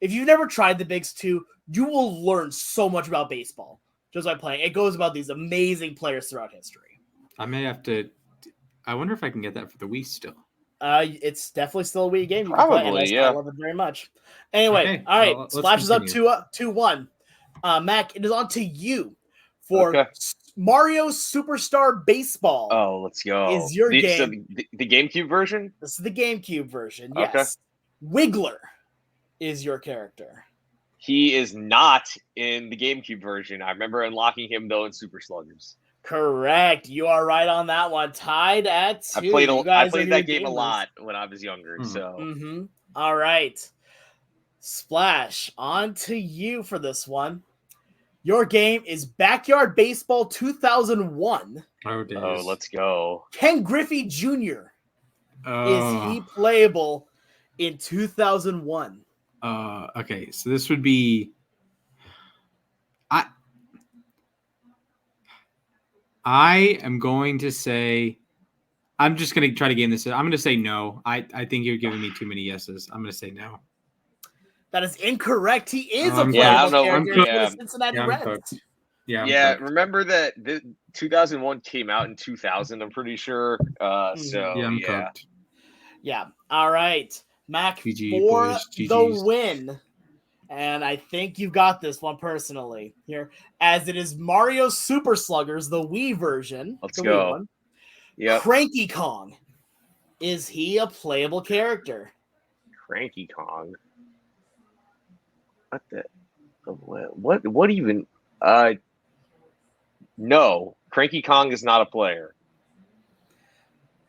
If you've never tried the Bigs 2, you will learn so much about baseball just by playing. It goes about these amazing players throughout history. I may have to. I wonder if I can get that for the Wii still. It's definitely still a Wii game. You Probably, can play, yeah. I love it very much. Anyway, all right. Splash is up 2-1. Mac, it is on to you for Mario Superstar Baseball. Oh, let's go. Is your game. So the GameCube version? This is the GameCube version, Okay. yes. Wiggler is your character. He is not in the GameCube version. I remember unlocking him, though, in Super Sluggers. Correct. You are right on that one. Tied at 2. I played that game a lot when I was younger. So. All right. Splash, on to you for this one. Your game is Backyard Baseball 2001. Oh, let's go. Ken Griffey Jr. Is he playable in 2001? Okay, so this would be I am going to say I'm just going to try to game this. I'm going to say no. I think you're giving me too many yeses. I'm going to say no. That is incorrect. He is a playable character for the Cincinnati Reds. Yeah, remember that 2001 came out in 2000, I'm pretty sure. I'm cooked. Yeah. All right. Mac, GG, for boys, the win. And I think you got this one personally here, as it is Mario Super Sluggers, the Wii version. Let's go. Yeah. Cranky Kong. Is he a playable character? Cranky Kong. What even? No, Cranky Kong is not a player.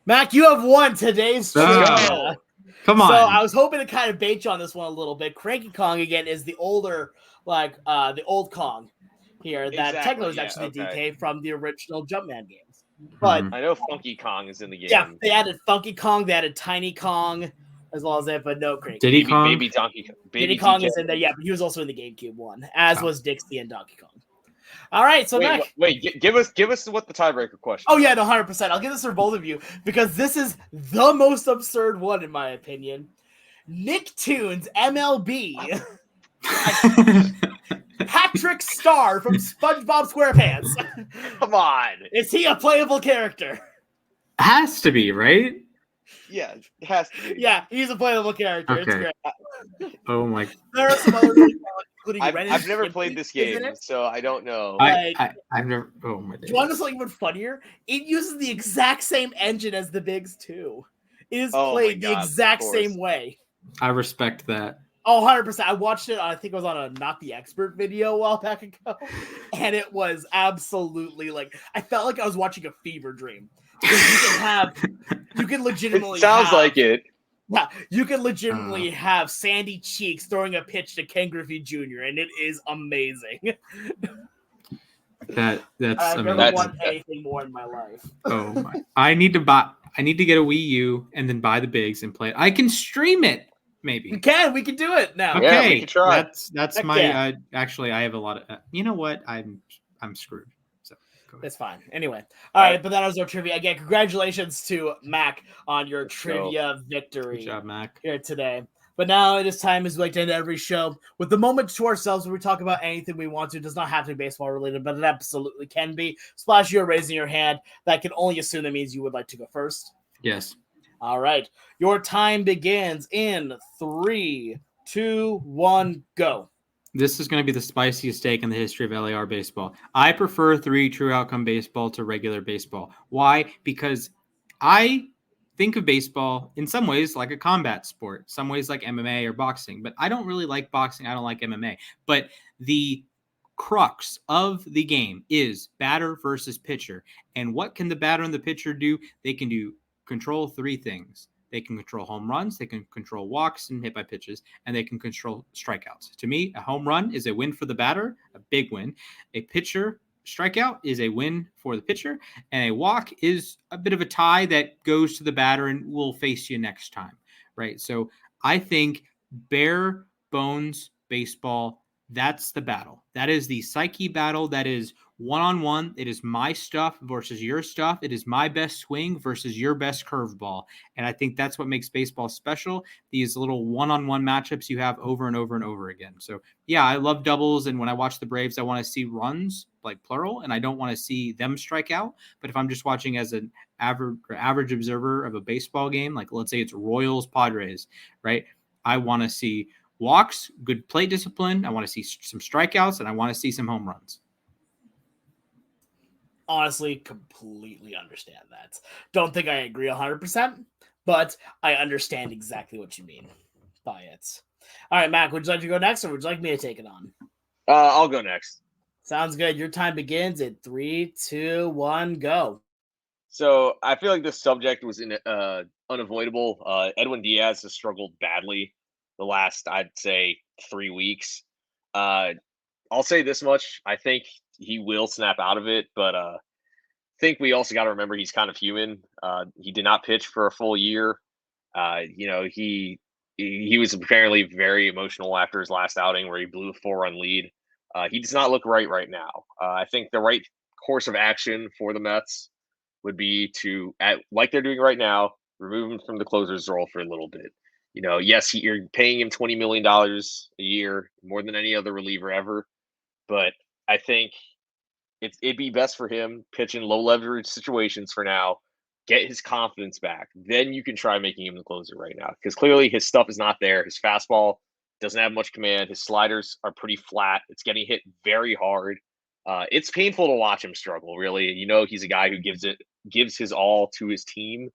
Mac, you have won today's trivia. Come on. So I was hoping to kind of bait you on this one a little bit. Cranky Kong again is the older, the old Kong here that technically was actually the DK from the original Jumpman games. But I know Funky Kong is in the game. Yeah, they added Funky Kong, they added Tiny Kong, as well as that, but no Cranky. Diddy Kong? Baby Donkey Kong. Diddy Kong is in there, yeah, but he was also in the GameCube one, as was Dixie and Donkey Kong. All right, so give us what the tiebreaker question. Oh yeah, no, 100%. I'll give this for both of you because this is the most absurd one in my opinion. Nicktoons MLB. Patrick Star from SpongeBob SquarePants. Come on, is he a playable character? Has to be, right? Yeah, it has to be. Yeah, he's a playable character. Okay. It's great. Oh my. There are some other really including I've never played this game, so I don't know. I've never. Oh my days. Do you want to know something even funnier? It uses the exact same engine as the Bigs too. It is played the exact same way. I respect that. Oh, 100%. I watched it. I think it was on a Not the Expert video a while back ago, and it was absolutely I felt like I was watching a fever dream because you can legitimately. It sounds like it. Yeah, you can legitimately have Sandy Cheeks throwing a pitch to Ken Griffey Jr., and it is amazing. I've never won anything more in my life. Oh my! I need to get a Wii U and then buy the Bigs and play it. I can stream it. Maybe we can do it now. Okay, yeah, we can try. That's my. Actually, I have a lot of. You know what? I'm screwed. So it's fine. Anyway, all right. But that was our trivia again. Congratulations to Mac on your trivia victory. Good job, Mac. Here today. But now it is time, as we like to end every show, with the moment to ourselves where we talk about anything we want to. It does not have to be baseball related, but it absolutely can be. Splash, you're raising your hand. That can only assume that means you would like to go first. Yes. All right. Your time begins in 3, 2, 1, go. This is going to be the spiciest take in the history of LAR baseball. I prefer 3 true outcome baseball to regular baseball. Why? Because I think of baseball in some ways like a combat sport, some ways like MMA or boxing, but I don't really like boxing. I don't like MMA. But the crux of the game is batter versus pitcher. And what can the batter and the pitcher do? They can control 3 things. They can control home runs, they can control walks and hit by pitches, and they can control strikeouts. To me, a home run is a win for the batter, a big win. A pitcher strikeout is a win for the pitcher, and a walk is a bit of a tie that goes to the batter and will face you next time, right? So I think bare bones baseball, that's the battle. That is the psyche battle. That is one-on-one. It is my stuff versus your stuff. It is my best swing versus your best curveball. And I think that's what makes baseball special. These little one-on-one matchups you have over and over and over again. So yeah, I love doubles. And when I watch the Braves, I want to see runs, like plural, and I don't want to see them strike out. But if I'm just watching as an average observer of a baseball game, like let's say it's Royals Padres, right? I want to see walks, good plate discipline. I want to see some strikeouts, and I want to see some home runs. honestly completely understand that. Don't think I agree 100%, but I understand exactly what you mean by it. All right, Mac, would you like to go next, or would you like me to take it on? I'll go next. Sounds good. Your time begins in 3, 2, 1, go. So I feel like this subject was unavoidable. Edwin Diaz has struggled badly the last, I'd say, 3 weeks. I'll say this much: I think he will snap out of it, but think we also got to remember he's kind of human. He did not pitch for a full year. He was apparently very emotional after his last outing where he blew a 4-run lead. He does not look right now. I think the right course of action for the Mets would be to, like they're doing right now, remove him from the closer's role for a little bit. Yes, you're paying him $20 million a year, more than any other reliever ever. But I think it'd be best for him pitch in low leverage situations for now, get his confidence back. Then you can try making him the closer right now, because clearly his stuff is not there. His fastball doesn't have much command. His sliders are pretty flat. It's getting hit very hard. It's painful to watch him struggle, really. He's a guy who gives his all to his team.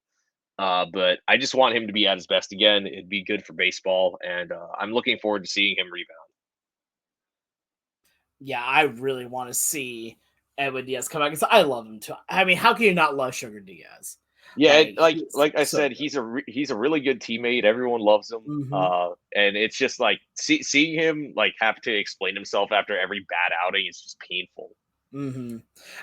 But I just want him to be at his best again. It'd be good for baseball, and I'm looking forward to seeing him rebound. Yeah, I really want to see Edwin Diaz come back because I love him too. I mean, how can you not love Sugar Diaz? Yeah, like I said, he's a really good teammate. Everyone loves him, and it's just like seeing him like have to explain himself after every bad outing is just painful. Mm-hmm.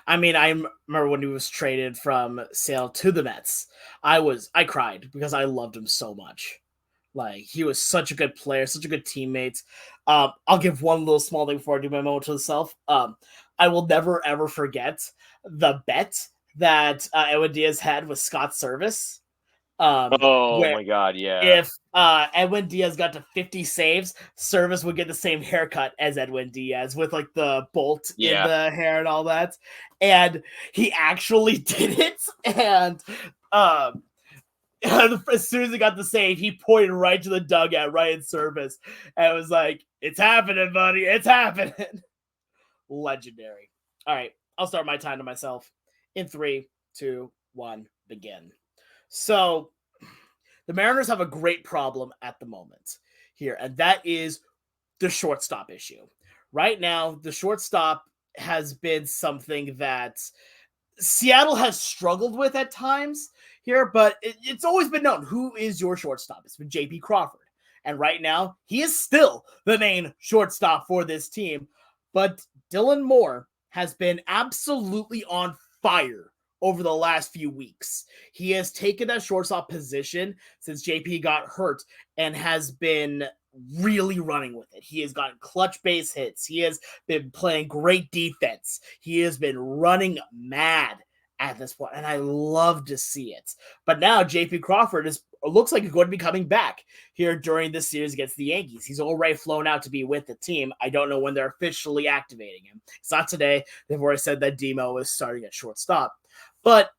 I mean, I remember when he was traded from Sale to the Mets. I cried because I loved him so much. Like, he was such a good player, such a good teammate. I'll give one little small thing before I do my moment to myself. I will never, ever forget the bet that Edwin Diaz had with Scott Service. Oh, my God, yeah. If Edwin Diaz got to 50 saves, Service would get the same haircut as Edwin Diaz with, like, the bolt in the hair and all that. And he actually did it. And as soon as he got the save, he pointed right to the dugout, right in Service, and it was like, "It's happening, buddy. It's happening." Legendary. All right, I'll start my time to myself in 3, 2, 1, begin. So, the Mariners have a great problem at the moment here, and that is the shortstop issue. Right now, the shortstop has been something that Seattle has struggled with at times here, but it's always been known who is your shortstop. It's been J.P. Crawford. And right now, he is still the main shortstop for this team. But Dylan Moore has been absolutely on fire over the last few weeks. He has taken that shortstop position since JP got hurt and has been really running with it. He has gotten clutch base hits. He has been playing great defense. He has been running mad at this point, and I love to see it. But now JP Crawford looks like he's going to be coming back here during this series against the Yankees. He's already flown out to be with the team. I don't know when they're officially activating him. It's not today. They've already said that Demo is starting at shortstop. But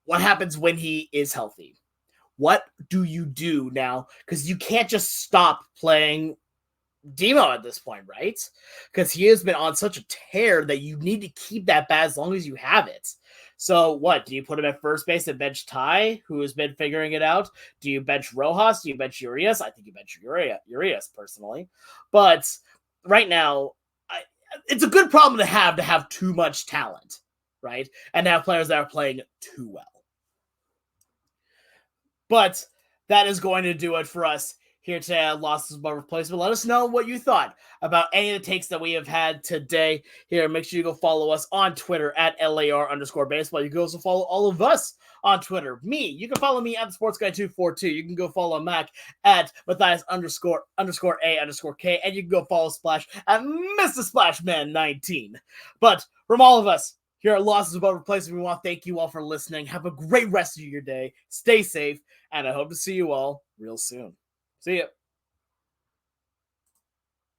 what happens when he is healthy? What do you do now? Because you can't just stop playing Demo at this point, right? Because he has been on such a tear that you need to keep that bat as long as you have it. So what? Do you put him at first base and bench Ty, who has been figuring it out? Do you bench Rojas? Do you bench Urias? I think you bench Urias personally. But right now, it's a good problem to have too much talent, right? And to have players that are playing too well. But that is going to do it for us here today at Losses Above Replacement. Let us know what you thought about any of the takes that we have had today here. Make sure you go follow us on Twitter at LAR_baseball. You can also follow all of us on Twitter. You can follow me at the SportsGuy242. You can go follow Mac at Mathias_A_K. And you can go follow Splash at Mr. Splashman19. But from all of us here at Losses Above Replacement, we want to thank you all for listening. Have a great rest of your day. Stay safe. And I hope to see you all real soon. See ya.